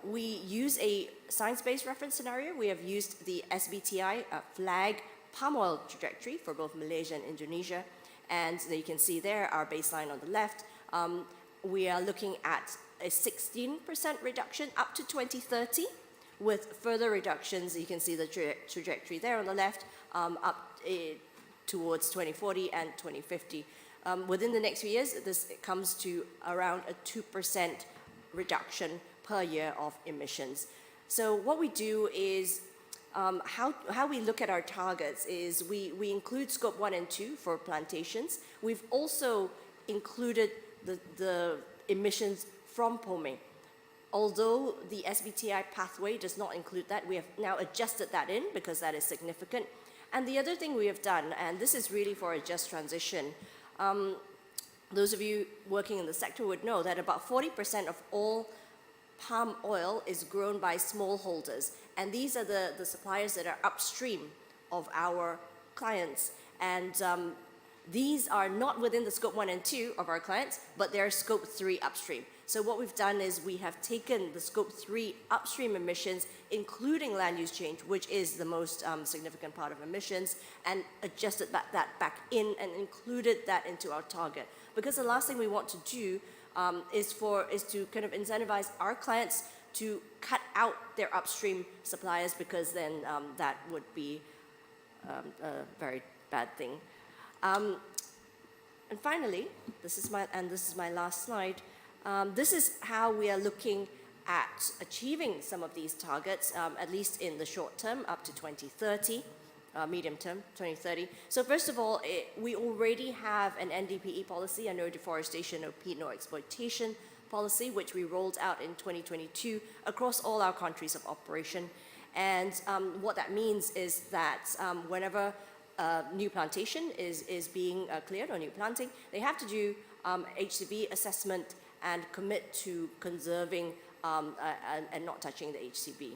We use a science-based reference scenario. We have used the SBTI flag palm oil trajectory for both Malaysia and Indonesia. And you can see there our baseline on the left. We are looking at a 16% reduction up to 2030, with further reductions. You can see the trajectory there on the left, up towards 2040 and 2050. Within the next few years, this comes to around a 2% reduction per year of emissions. So what we do is, how we look at our targets is we include scope 1 and 2 for plantations. We've also included the emissions from palming. Although the SBTI pathway does not include that, we have now adjusted that in because that is significant. And the other thing we have done, and this is really for a just transition, those of you working in the sector would know that about 40% of all palm oil is grown by smallholders. And these are the suppliers that are upstream of our clients. And these are not within the scope 1 and 2 of our clients, but they're scope 3 upstream. So what we've done is we have taken the scope 3 upstream emissions, including land use change, which is the most significant part of emissions, and adjusted that back in and included that into our target. Because the last thing we want to do is to kind of incentivize our clients to cut out their upstream suppliers, because then that would be a very bad thing. And finally, this is my last slide. This is how we are looking at achieving some of these targets, at least in the short term, up to 2030, medium term, 2030. So first of all, we already have an NDPE policy, a no deforestation, no peat, no exploitation policy, which we rolled out in 2022 across all our countries of operation. And what that means is that whenever new plantation is being cleared, or new planting, they have to do HCV assessment and commit to conserving and not touching the HCB.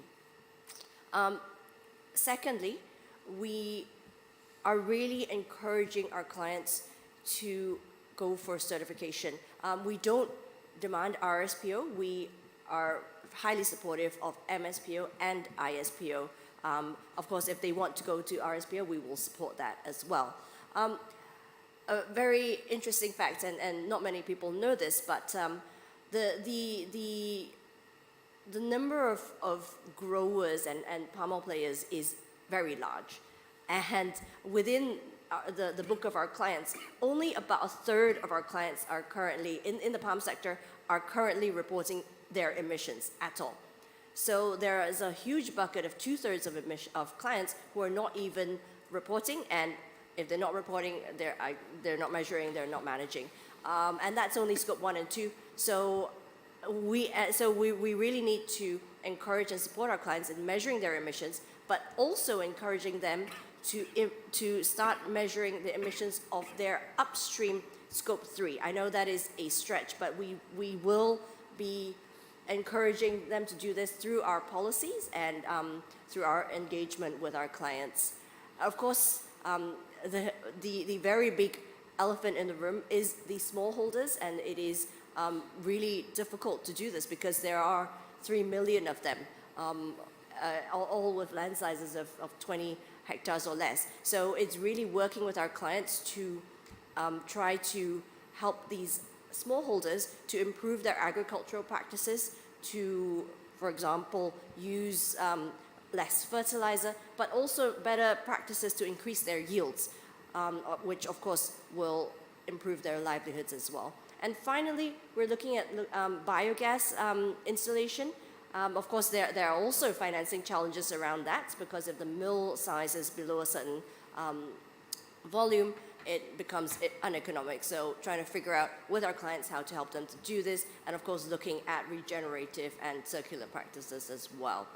Secondly, we are really encouraging our clients to go for certification. We don't demand RSPO. We are highly supportive of MSPO and ISPO. Of course, if they want to go to RSPO, we will support that as well. A very interesting fact, and not many people know this, but the number of growers and palm oil players is very large. And within the book of our clients, only about a third of our clients are currently, in the palm sector, are currently reporting their emissions at all. So there is a huge bucket of 2/3 of clients who are not even reporting, and if they're not reporting, they're not measuring, they're not managing. And that's only scope 1 and 2. So we really need to encourage and support our clients in measuring their emissions, but also encouraging them to start measuring the emissions of their upstream scope 3. I know that is a stretch, but we will be encouraging them to do this through our policies and through our engagement with our clients. Of course, the very big elephant in the room is the smallholders, and it is really difficult to do this because there are 3 million of them, all with land sizes of 20 hectares or less. So it's really working with our clients to try to help these smallholders to improve their agricultural practices, to, for example, use less fertilizer, but also better practices to increase their yields, which of course will improve their livelihoods as well. And finally, we're looking at biogas installation. Of course, there are also financing challenges around that, because if the mill size is below a certain volume, it becomes uneconomic. So trying to figure out with our clients how to help them to do this, and of course looking at regenerative and circular practices as well.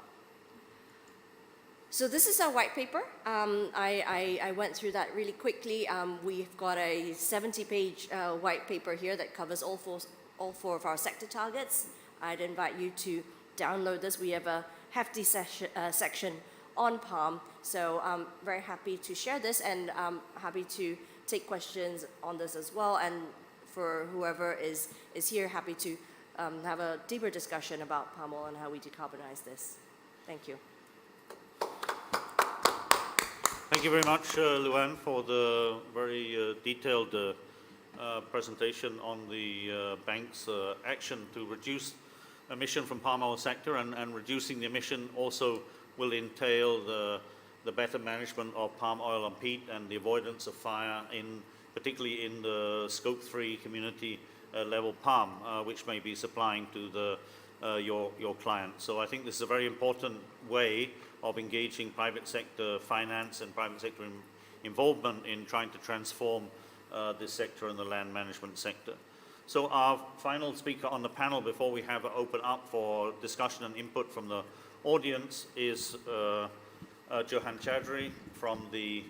So this is our white paper. I went through that really quickly. We've got a 70-page white paper here that covers all four of our sector targets. I'd invite you to download this. We have a hefty section on palm, so I'm very happy to share this, and I'm happy to take questions on this as well. And for whoever is here, happy to have a deeper discussion about palm oil and how we decarbonize this. Thank you. Thank you very much, Luann, for the very detailed presentation on the bank's action to reduce emission from palm oil sector, and reducing the emission also will entail the better management of palm oil and peat and the avoidance of fire, particularly in the Scope 3 community level palm, which may be supplying to your clients. So I think this is a very important way of engaging private sector finance and private sector involvement in trying to transform this sector and the land management sector. So our final speaker on the panel before we have it open up for discussion and input from the audience is Johan Chaudhry from the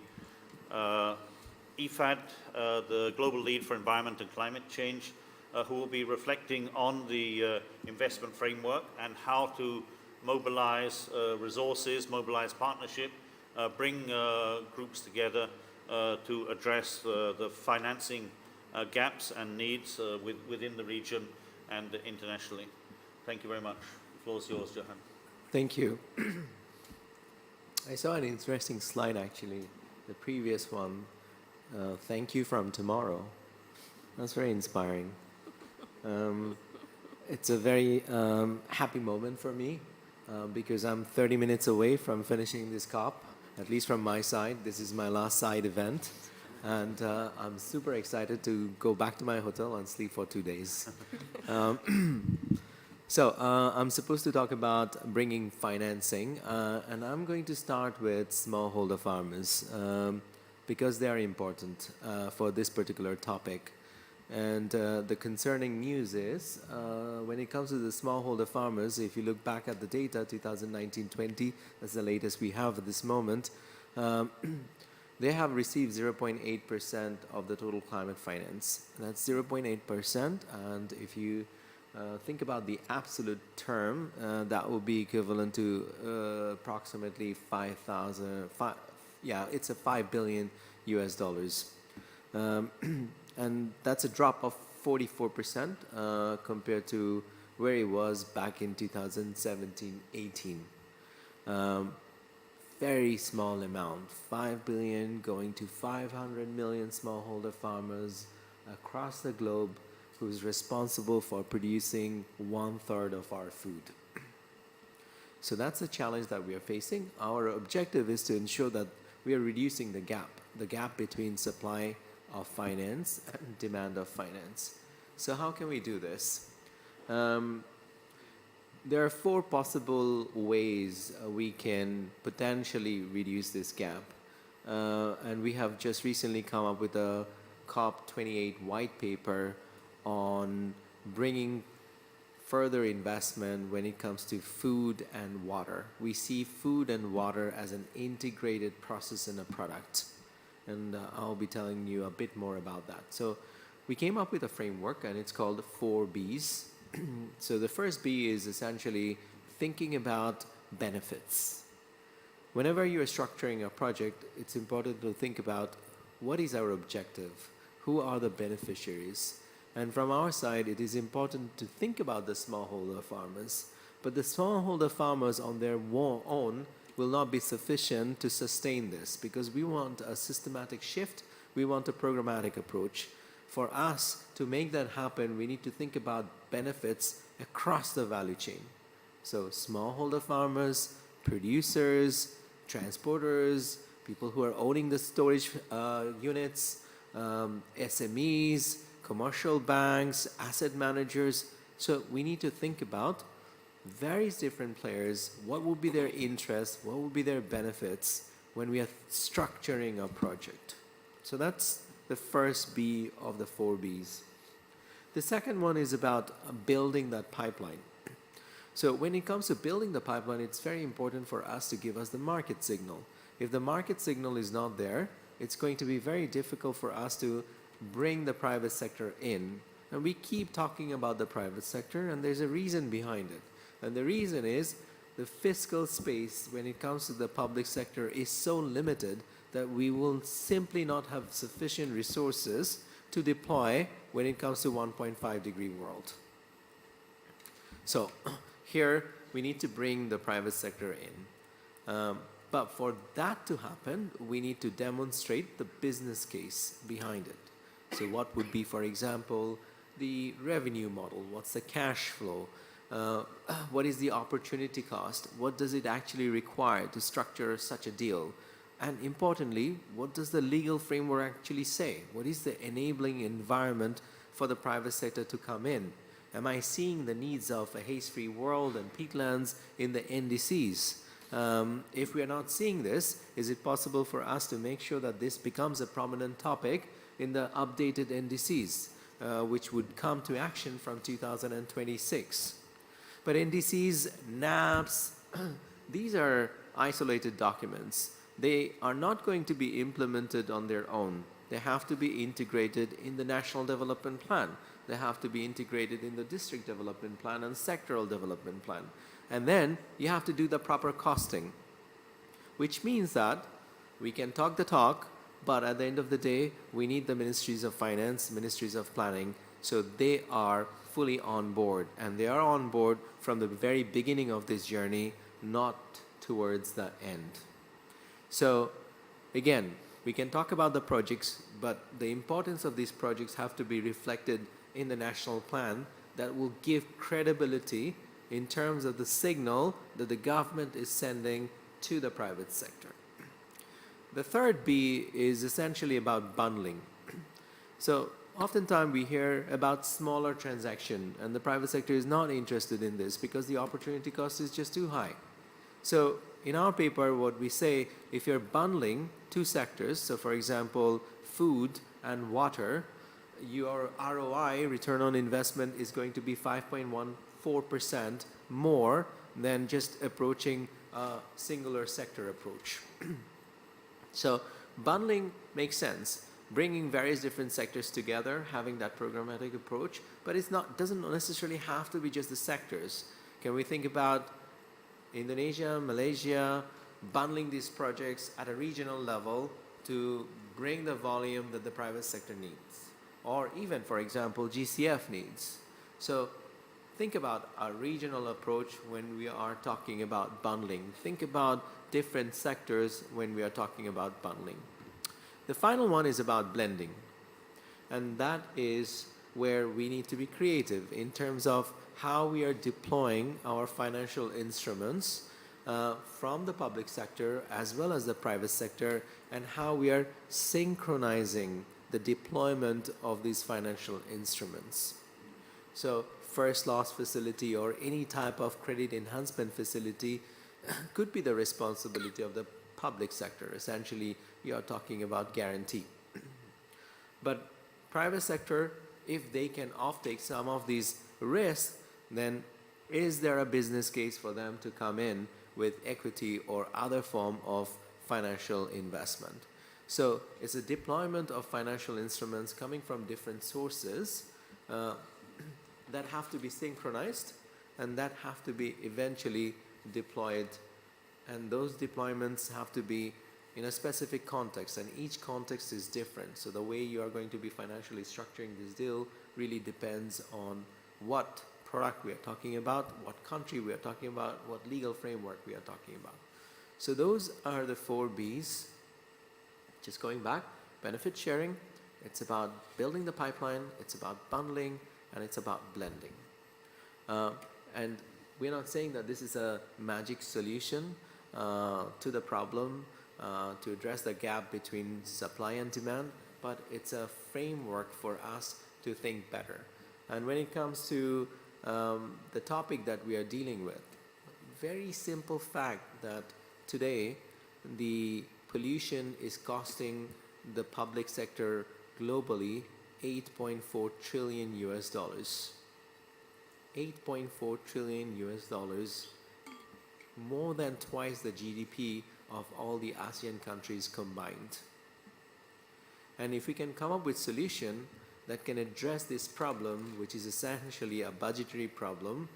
IFAD, the Global Lead for Environment and Climate Change, who will be reflecting on the investment framework and how to mobilize resources, mobilize partnership, bring groups together to address the financing gaps and needs within the region and internationally. Thank you very much. The floor is yours, Johan. Thank you. I saw an interesting slide actually, the previous one. Thank you from tomorrow. That's very inspiring. It's a very happy moment for me because I'm 30 minutes away from finishing this COP, at least from my side. This is my last side event. And I'm super excited to go back to my hotel and sleep for 2 days. So I'm supposed to talk about bringing financing, and I'm going to start with smallholder farmers because they are important for this particular topic. And the concerning news is when it comes to the smallholder farmers, if you look back at the data, 2019-20, that's the latest we have at this moment, they have received 0.8% of the total climate finance. That's 0.8%, and if you think about the absolute term, that will be equivalent to approximately it's a $5 billion US dollars. And that's a drop of 44% compared to where it was back in 2017-18. Very small amount, 5 billion going to 500 million smallholder farmers across the globe who's responsible for producing 1/3 of our food. So that's the challenge that we are facing. Our objective is to ensure that we are reducing the gap between supply of finance and demand of finance. So how can we do this? There are 4 possible ways we can potentially reduce this gap. And we have just recently come up with a COP28 white paper on bringing further investment when it comes to food and water. We see food and water as an integrated process in a product. And I'll be telling you a bit more about that. So we came up with a framework and it's called 4 Bs. So the first B is essentially thinking about benefits. Whenever you are structuring a project, it's important to think about what is our objective? Who are the beneficiaries? And from our side, it is important to think about the smallholder farmers. But the smallholder farmers on their own will not be sufficient to sustain this because we want a systematic shift. We want a programmatic approach. For us to make that happen, we need to think about benefits across the value chain. So smallholder farmers, producers, transporters, people who are owning the storage units, SMEs, commercial banks, asset managers. So we need to think about various different players, what will be their interests, what will be their benefits when we are structuring a project. So that's the first B of the 4 Bs. The second one is about building that pipeline. So when it comes to building the pipeline, it's very important for us to give us the market signal. If the market signal is not there, it's going to be very difficult for us to bring the private sector in. And we keep talking about the private sector, and there's a reason behind it. And the reason is the fiscal space when it comes to the public sector is so limited that we will simply not have sufficient resources to deploy when it comes to 1.5 degree world. So here we need to bring the private sector in. But for that to happen, we need to demonstrate the business case behind it. So what would be, for example, the revenue model? What's the cash flow? What is the opportunity cost? What does it actually require to structure such a deal? And importantly, what does the legal framework actually say? What is the enabling environment for the private sector to come in? Am I seeing the needs of a haze-free world and peatlands in the NDCs? If we are not seeing this, is it possible for us to make sure that this becomes a prominent topic in the updated NDCs, which would come to action from 2026? But NDCs, NAPs, these are isolated documents. They are not going to be implemented on their own. They have to be integrated in the National Development Plan. They have to be integrated in the District Development Plan and Sectoral Development Plan. And then you have to do the proper costing, which means that we can talk the talk, but at the end of the day, we need the Ministries of Finance, Ministries of Planning, so they are fully on board. And they are on board from the very beginning of this journey, not towards the end. So again, we can talk about the projects, but the importance of these projects have to be reflected in the national plan that will give credibility in terms of the signal that the government is sending to the private sector. The third B is essentially about bundling. So oftentimes we hear about smaller transaction, and the private sector is not interested in this because the opportunity cost is just too high. So in our paper, what we say, if you're bundling two sectors, so for example, food and water, your ROI, return on investment, is going to be 5.14% more than just approaching a singular sector approach. So bundling makes sense, bringing various different sectors together, having that programmatic approach, but it's not, doesn't necessarily have to be just the sectors. Can we think about Indonesia, Malaysia, bundling these projects at a regional level to bring the volume that the private sector needs, or even, for example, GCF needs. So think about a regional approach when we are talking about bundling. Think about different sectors when we are talking about bundling. The final one is about blending, and that is where we need to be creative in terms of how we are deploying our financial instruments from the public sector as well as the private sector, and how we are synchronizing the deployment of these financial instruments. So first loss facility or any type of credit enhancement facility could be the responsibility of the public sector. Essentially, you are talking about guarantee. But private sector, if they can offtake some of these risks, then is there a business case for them to come in with equity or other form of financial investment? So it's a deployment of financial instruments coming from different sources that have to be synchronized and that have to be eventually deployed. And those deployments have to be in a specific context, and each context is different. So the way you are going to be financially structuring this deal really depends on what product we are talking about, what country we are talking about, what legal framework we are talking about. So those are the 4 Bs. Just going back, benefit sharing, it's about building the pipeline, it's about bundling, and it's about blending. And we're not saying that this is a magic solution to the problem, to address the gap between supply and demand, but it's a framework for us to think better. And when it comes to the topic that we are dealing with, very simple fact that today the pollution is costing the public sector globally $8.4 trillion. $8.4 trillion, more than twice the GDP of all the ASEAN countries combined. And if we can come up with solution that can address this problem, which is essentially a budgetary problem,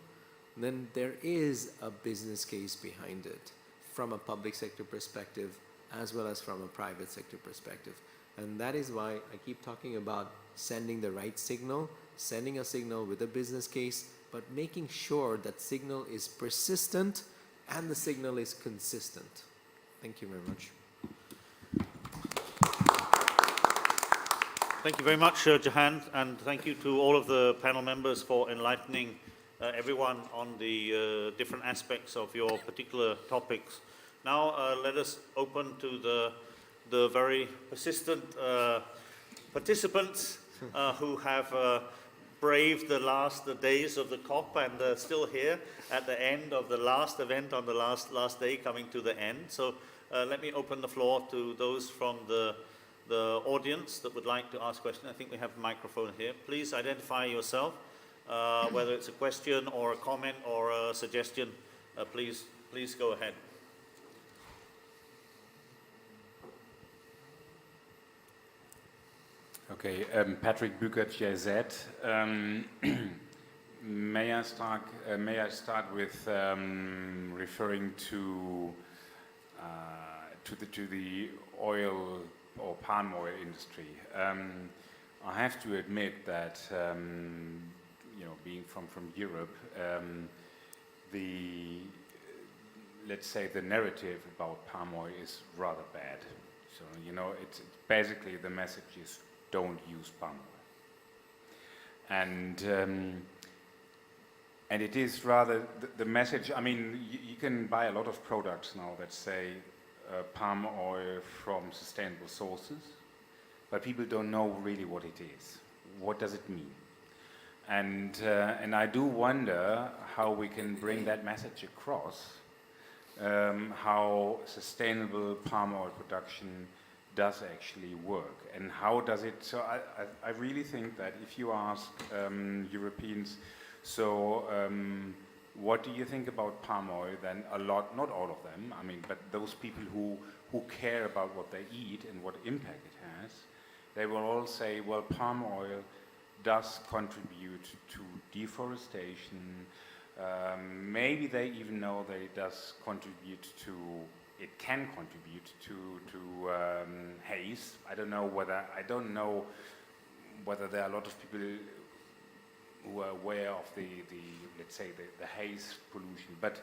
then there is a business case behind it from a public sector perspective as well as from a private sector perspective. And that is why I keep talking about sending the right signal, sending a signal with a business case, but making sure that signal is persistent and the signal is consistent. Thank you very much. Thank you very much, Jahan, and thank you to all of the panel members for enlightening everyone on the different aspects of your particular topics. Now let us open to the very persistent participants who have braved the last days of the COP and still here at the end of the last event on the last day, coming to the end. So let me open the floor to those from the audience that would like to ask questions. I think we have a microphone here. Please identify yourself, whether it's a question or a comment or a suggestion. Please go ahead. Okay, Patrick Bukert, JZ. May I start with referring to the oil or palm oil industry? I have to admit that being from Europe, let's say the narrative about palm oil is rather bad. So it's basically the message is don't use palm oil, and it is rather the message. I mean, you can buy a lot of products now that say palm oil from sustainable sources, but people don't know really what it is. What does it mean? And I do wonder how we can bring that message across, how sustainable palm oil production does actually work, and how does it. So I really think that if you ask Europeans, what do you think about palm oil, then a lot, not all of them, I mean, but those people who care about what they eat and what impact it has, they will all say, well, palm oil does contribute to deforestation. Maybe they even know that it does contribute to, it can contribute to haze. I don't know whether there are a lot of people who are aware of the let's say the haze pollution. But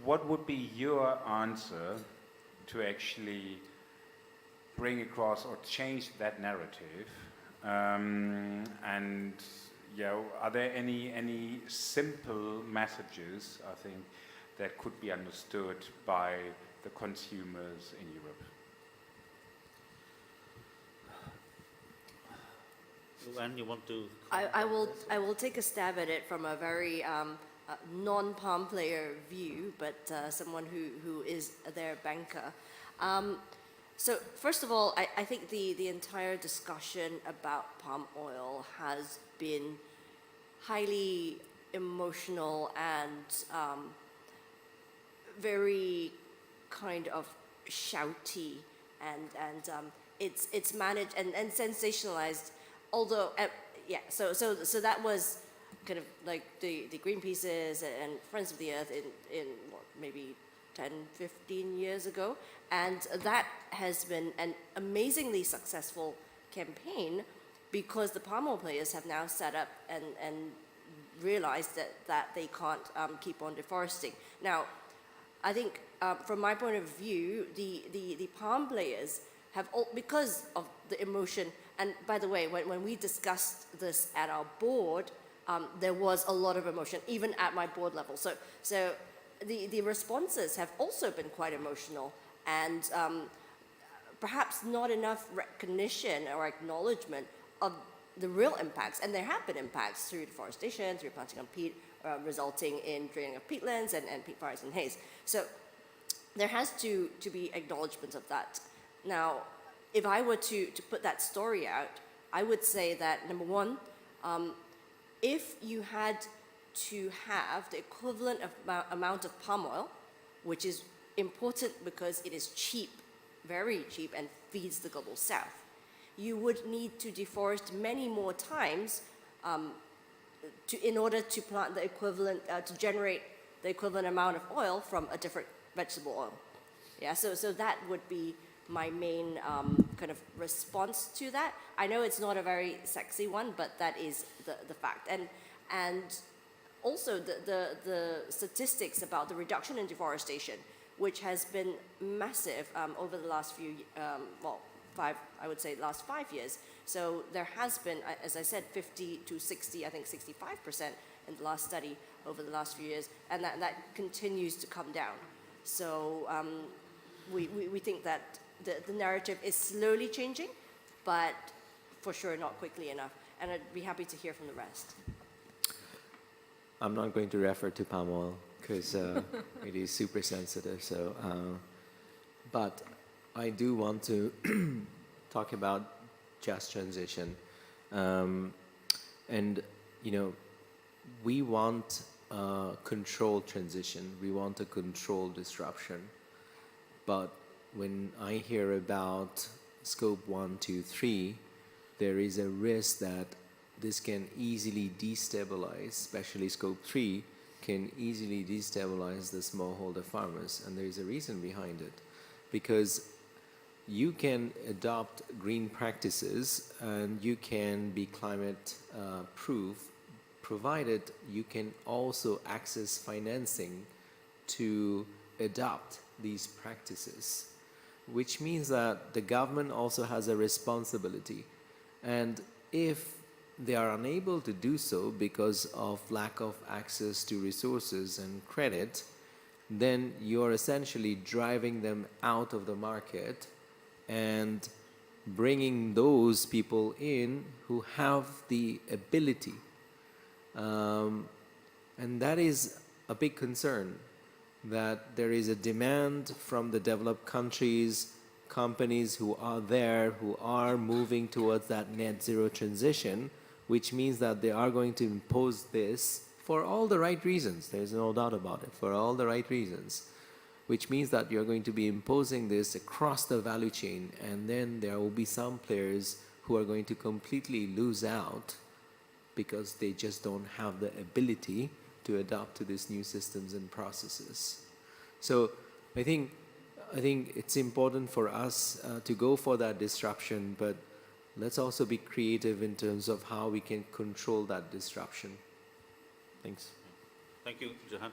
what would be your answer to actually bring across or change that narrative? And are there any simple messages, I think, that could be understood by the consumers in Europe? Luann, you want to? I will take a stab at it from a very non-palm player view, but someone who is their banker. So first of all, I think the entire discussion about palm oil has been highly emotional and very kind of shouty, and it's managed and sensationalized. Although, so that was kind of like the Greenpeace's and Friends of the Earth in what, maybe 10, 15 years ago. And that has been an amazingly successful campaign because the palm oil players have now set up and realized that they can't keep on deforesting. Now, I think from my point of view, the palm players have, because of the emotion, and by the way, when we discussed this at our board, there was a lot of emotion, even at my board level. So the responses have also been quite emotional, and perhaps not enough recognition or acknowledgement of the real impacts. And there have been impacts through deforestation, through planting on peat, resulting in draining of peatlands and peat fires and haze. So there has to be acknowledgement of that. Now, if I were to put that story out, I would say that, number one, if you had to have the equivalent amount of palm oil, which is important because it is cheap, very cheap, and feeds the global south, you would need to deforest many more times in order to plant the equivalent, to generate the equivalent amount of oil from a different vegetable oil. Yeah, so that would be my main kind of response to that. I know it's not a very sexy one, but that is the fact. And Also, the statistics about the reduction in deforestation, which has been massive over the last few, I would say last 5 years. So there has been, as I said, 50 to 60, I think 65% in the last study over the last few years, and that continues to come down. So we think that the narrative is slowly changing, but for sure not quickly enough. And I'd be happy to hear from the rest. I'm not going to refer to palm oil because it is super sensitive. So, but I do want to talk about just transition, and you know, we want a controlled transition. We want a controlled disruption. But when I hear about scope 1, 2, 3, there is a risk that this can easily destabilize, especially scope 3, can easily destabilize the smallholder farmers. And there is a reason behind it. Because you can adopt green practices and you can be climate proof, provided you can also access financing to adopt these practices, which means that the government also has a responsibility. And if they are unable to do so because of lack of access to resources and credit, then you're essentially driving them out of the market and bringing those people in who have the ability. And that is a big concern, that there is a demand from the developed countries, companies who are there, who are moving towards that net zero transition, which means that they are going to impose this for all the right reasons. There's no doubt about it, for all the right reasons, which means that you're going to be imposing this across the value chain, and then there will be some players who are going to completely lose out because they just don't have the ability to adapt to these new systems and processes. So I think it's important for us to go for that disruption, but let's also be creative in terms of how we can control that disruption. Thanks. Thank you, Jahan.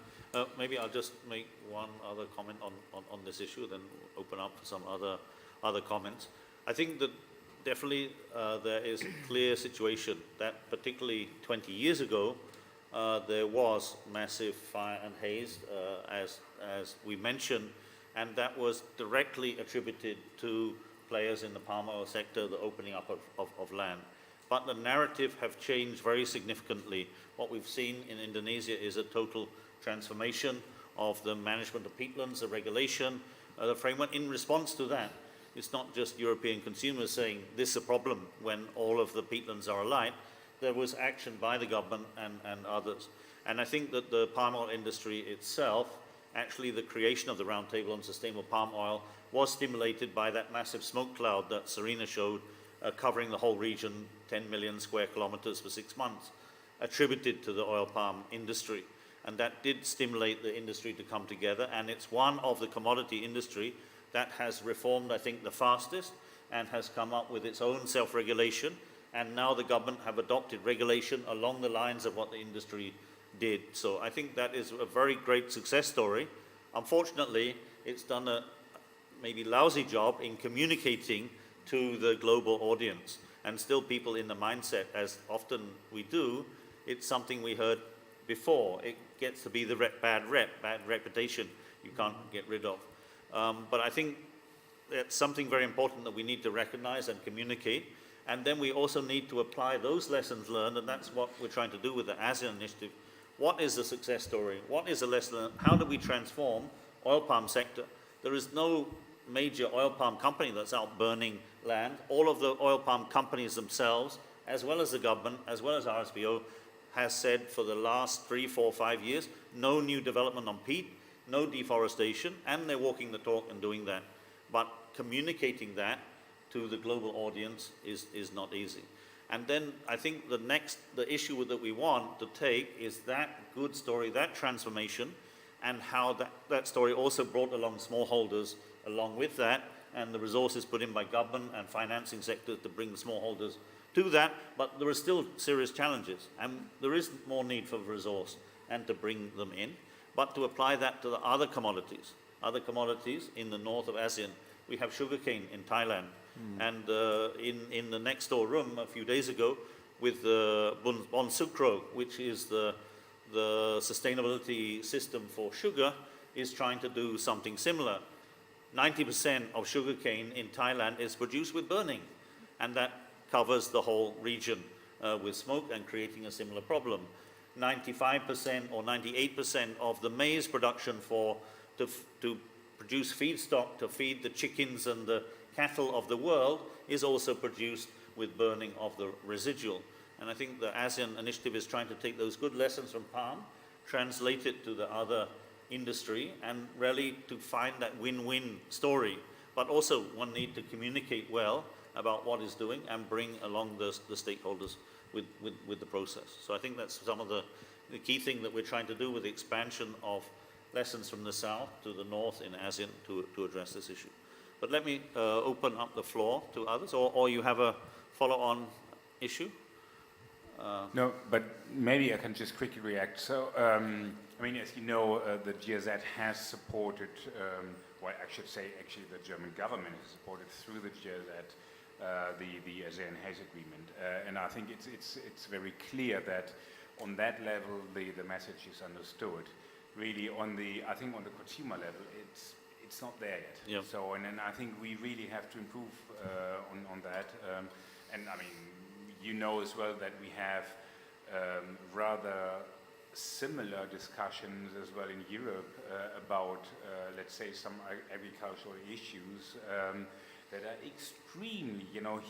Maybe I'll just make one other comment on this issue, then open up for some other comments. I think that definitely there is a clear situation that particularly 20 years ago, there was massive fire and haze, as we mentioned, and that was directly attributed to players in the palm oil sector, the opening up of land. But the narrative have changed very significantly. What we've seen in Indonesia is a total transformation of the management of peatlands, the regulation, the framework. In response to that, it's not just European consumers saying this is a problem when all of the peatlands are alight. There was action by the government and others. And I think that the palm oil industry itself, actually the creation of the Roundtable on Sustainable Palm Oil was stimulated by that massive smoke cloud that Serena showed, covering the whole region, 10 million square kilometers for 6 months, attributed to the oil palm industry. And that did stimulate the industry to come together, and it's one of the commodity industry that has reformed, I think, the fastest and has come up with its own self-regulation, and now the government have adopted regulation along the lines of what the industry did. So I think that is a very great success story. Unfortunately, it's done a maybe lousy job in communicating to the global audience, and still people in the mindset, as often we do, it's something we heard before. It gets to be the bad reputation you can't get rid of. But I think it's something very important that we need to recognize and communicate, and then we also need to apply those lessons learned, and that's what we're trying to do with the ASEAN initiative. What is the success story? What is the lesson learned? How do we transform oil palm sector? There is no major oil palm company that's out burning land. All of the oil palm companies themselves, as well as the government, as well as RSPO, has said for the last 3, 4, 5 years, no new development on peat, no deforestation, and they're walking the talk and doing that. But communicating that to the global audience is not easy. And then I think the issue that we want to take is that good story, that transformation, and how that story also brought along smallholders along with that, and the resources put in by government and financing sectors to bring the smallholders to that. But there are still serious challenges, and there is more need for resource. and to bring them in, but to apply that to the other commodities. Other commodities in the north of ASEAN. We have sugarcane in Thailand, and in the next door room a few days ago with the Bon Sucro, which is the sustainability system for sugar, is trying to do something similar. 90% of sugarcane in Thailand is produced with burning, and that covers the whole region with smoke and creating a similar problem. 95% or 98% of the maize production to produce feedstock to feed the chickens and the cattle of the world is also produced with burning of the residual. And I think the ASEAN initiative is trying to take those good lessons from palm, translate it to the other industry, and really to find that win-win story. But also one need to communicate well about what is doing and bring along the stakeholders with the process. So I think that's some of the key thing that we're trying to do with the expansion of lessons from the south to the north in ASEAN to address this issue. But let me open up the floor to others, or you have a follow-on issue? No, but maybe I can just quickly react. So, I mean, as you know, the GIZ has supported, well, I should say actually the German government has supported through the GIZ the ASEAN Haze Agreement. And I think it's very clear that on that level the message is understood. Really I think on the consumer level it's not there yet. Yep. So, and then I think we really have to improve on that. And I mean, you know as well that we have rather similar discussions as well in Europe about, let's say, some agricultural issues that are extremely,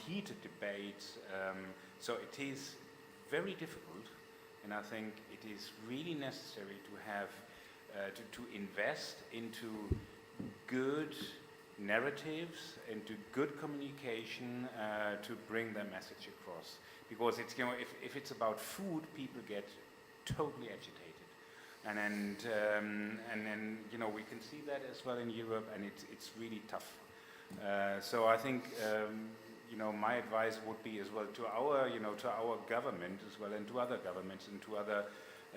heated debates. So it is very difficult, and I think it is really necessary to have to invest into good narratives, into good communication to bring their message across. Because it's, if it's about food, people get totally agitated, and then we can see that as well in Europe, and it's really tough. So I think my advice would be as well to our government as well, and to other governments and to other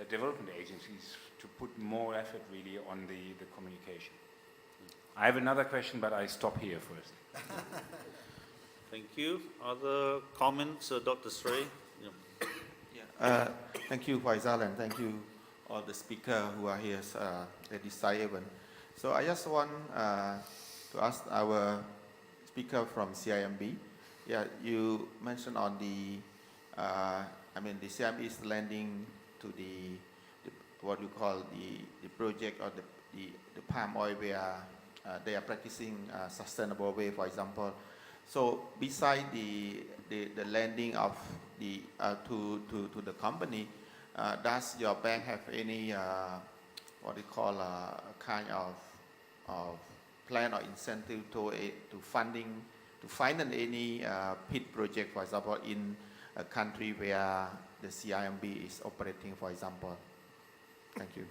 development agencies to put more effort really on the communication. I have another question, but I stop here first. Thank you. Other comments, Dr. Sray? Thank you, Faisal, and thank you all the speakers who are here at this side event. So I just want to ask our speaker from CIMB. Yeah, you mentioned on the CIMB is lending to the what you call the project or the palm oil where they are practicing sustainable way, for example. So beside the lending of the to the company, does your bank have any what you call a kind of plan or incentive to finance any peat project, for example, in a country where the CIMB is operating, for example? Thank you.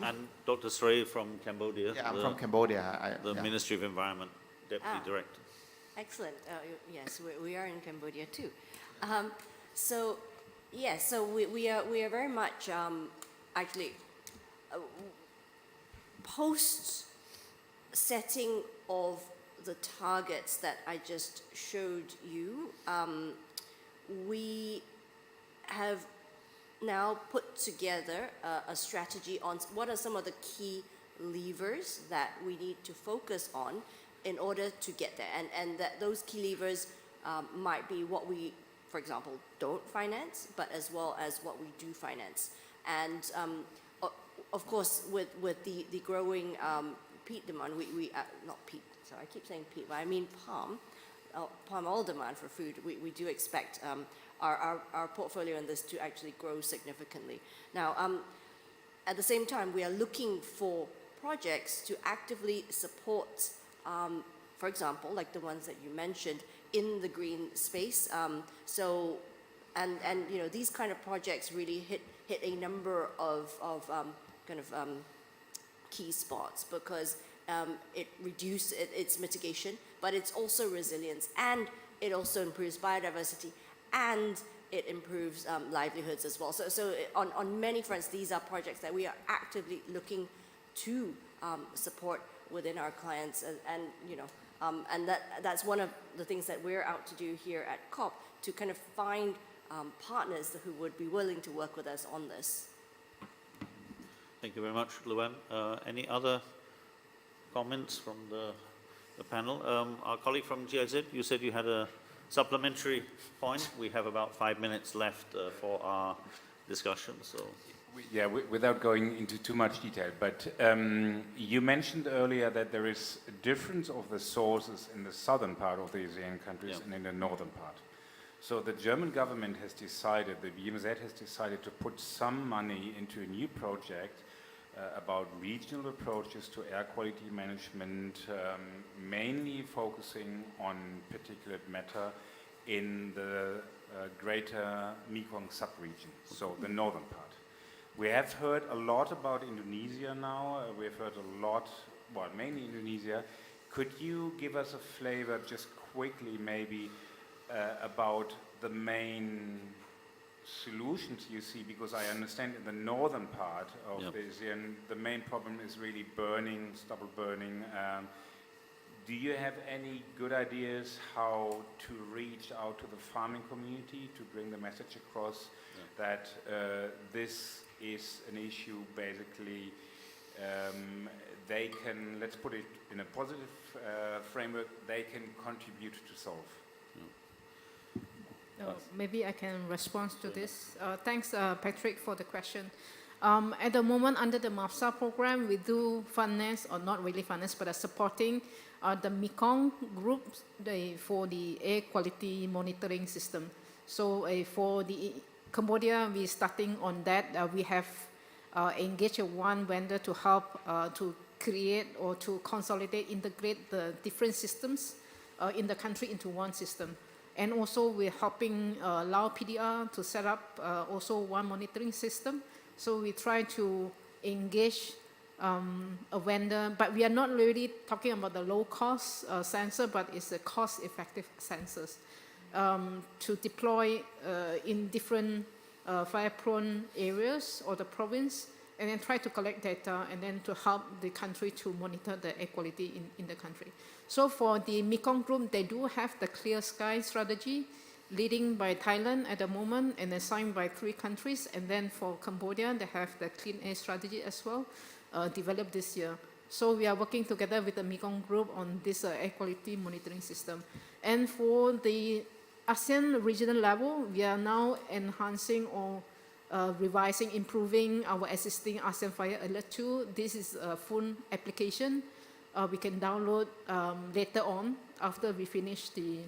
And Dr. Sray from Cambodia. Yeah, I'm from Cambodia. The Ministry of Environment Deputy Director. Excellent. Yes, we are in Cambodia too. So we are very much actually post setting of the targets that I just showed you. We have now put together a strategy on what are some of the key levers that we need to focus on in order to get there, and that those key levers might be what we, for example, don't finance, but as well as what we do finance. And of course, with the growing peat demand, we not peat, so I keep saying peat, but I mean palm oil demand for food, we do expect our portfolio in this to actually grow significantly. Now, at the same time, we are looking for projects to actively support, for example, like the ones that you mentioned, in the green space. These kind of projects really hit a number of key spots, because it reduces its mitigation, but it's also resilience, and it also improves biodiversity, and it improves livelihoods as well. So on many fronts, these are projects that we are actively looking to support within our clients, and you know, and that's one of the things that we're out to do here at COP, to kind of find partners who would be willing to work with us on this. Thank you very much, Luan. Any other comments from the panel? Our colleague from GIZ, you said you had a supplementary point. We have about 5 minutes left for our discussion. So, without going into too much detail, but you mentioned earlier that there is a difference of the sources in the southern part of the ASEAN countries and in the northern part. So the German government has decided, the BMZ has decided to put some money into a new project about regional approaches to air quality management, mainly focusing on particulate matter in the greater Mekong sub-region, so the northern part. We have heard a lot about Indonesia now. We've heard a lot, well, mainly Indonesia. Could you give us a flavor, just quickly maybe, about the main solutions you see? Because I understand in the northern part of the ASEAN, the main problem is really burning, stubble burning. Do you have any good ideas how to reach out to the farming community to bring the message across that this is an issue, basically, they can, let's put it in a positive framework, they can contribute to solve? Maybe I can respond to this. Thanks, Patrick, for the question. At the moment, under the MAFSA program, we do finance, or not really finance, but supporting the Mekong groups for the air quality monitoring system. So for the Cambodia, we're starting on that. We have engaged one vendor to help to create or to consolidate, integrate the different systems in the country into one system. And also we're helping Lao PDR to set up also one monitoring system. So we try to engage a vendor, but we are not really talking about the low-cost sensor, but it's a cost-effective sensors to deploy in different fire-prone areas or the province, and then try to collect data and then to help the country to monitor the air quality in the country. So for the Mekong group, they do have the Clear Sky strategy, leading by Thailand at the moment and assigned by 3 countries. And then for Cambodia, they have the Clean Air strategy as well, developed this year. So we are working together with the Mekong group on this air quality monitoring system. And for the ASEAN regional level, we are now enhancing or revising, improving our existing ASEAN Fire Alert tool. This is a full application. We can download later on after we finish the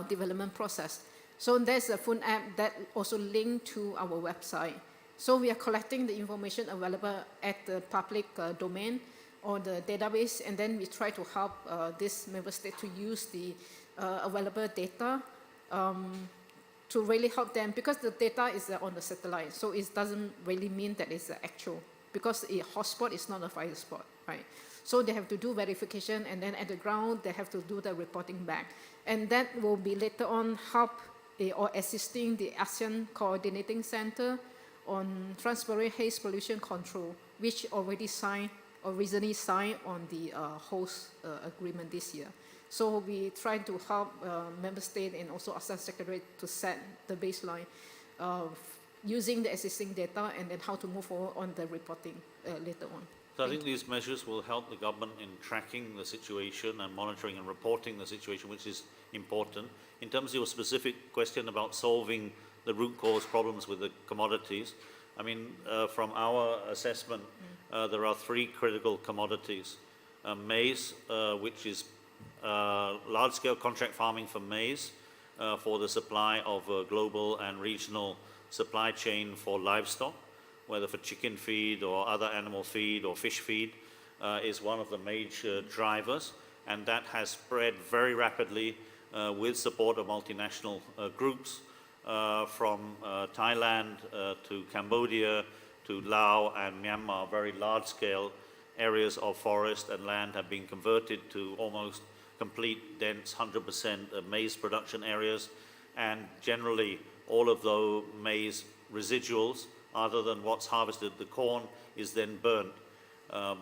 development process. So there's a phone app that also linked to our website. So we are collecting the information available at the public domain or the database, and then we try to help this member state to use the available data to really help them, because the data is on the satellite, so it doesn't really mean that it's actual, because a hotspot is not a fire spot, right? So they have to do verification, and then at the ground, they have to do the reporting back. And that will be later on help or assisting the ASEAN Coordinating Center on Transparent Haze Pollution Control, which already signed or recently signed on the host agreement this year. So we try to help member state and also ASEAN Secretariat to set the baseline using the existing data, and then how to move forward on the reporting later on. So I think these measures will help the government in tracking the situation and monitoring and reporting the situation, which is important. In terms of your specific question about solving the root cause problems with the commodities, I mean, from our assessment, there are 3 critical commodities. Maize, which is large-scale contract farming for maize for the supply of a global and regional supply chain for livestock, whether for chicken feed or other animal feed or fish feed, is one of the major drivers, and that has spread very rapidly with support of multinational groups from Thailand to Cambodia to Laos and Myanmar. Very large-scale areas of forest and land have been converted to almost complete, dense, 100% maize production areas, and generally all of the maize residuals, other than what's harvested, the corn is then burnt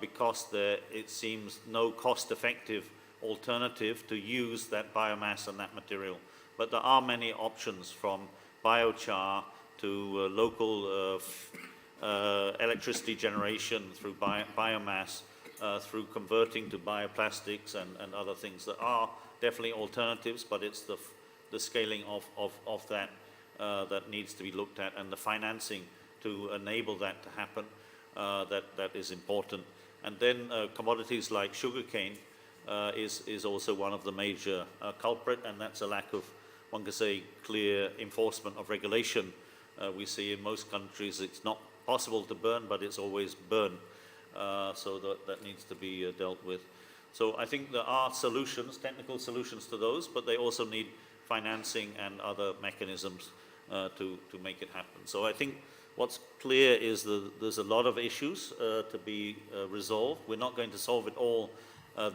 because it seems no cost-effective alternative to use that biomass and that material. But there are many options, from biochar to local electricity generation through biomass, through converting to bioplastics and other things. There are definitely alternatives, but it's the scaling of that that needs to be looked at, and the financing to enable that to happen that is important. And then commodities like sugarcane is also one of the major culprit, and that's a lack of, one could say, clear enforcement of regulation. We see in most countries it's not possible to burn, but it's always burned. So that needs to be dealt with. So I think there are solutions, technical solutions to those, but they also need financing and other mechanisms to make it happen. So I think what's clear is that there's a lot of issues to be resolved. We're not going to solve it all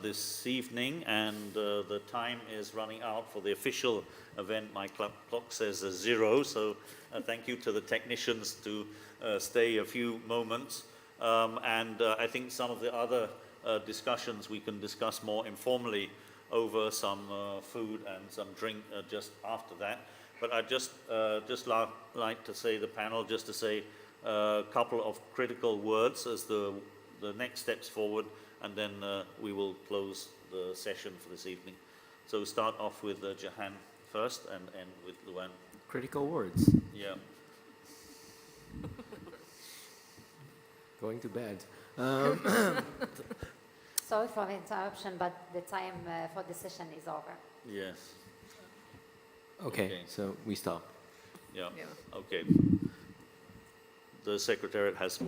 this evening, and the time is running out for the official event. My clock says 0, so thank you to the technicians to stay a few moments. And I think some of the other discussions we can discuss more informally over some food and some drink just after that. But I'd just like to say, the panel, just to say a couple of critical words as the next steps forward, and then we will close the session for this evening. So start off with Jahan first, and end with Luan. Critical words. Yeah. Going to bed. Sorry for the interruption, but the time for the session is over. Yes. Okay, so we stop. Yeah. Okay. The Secretariat has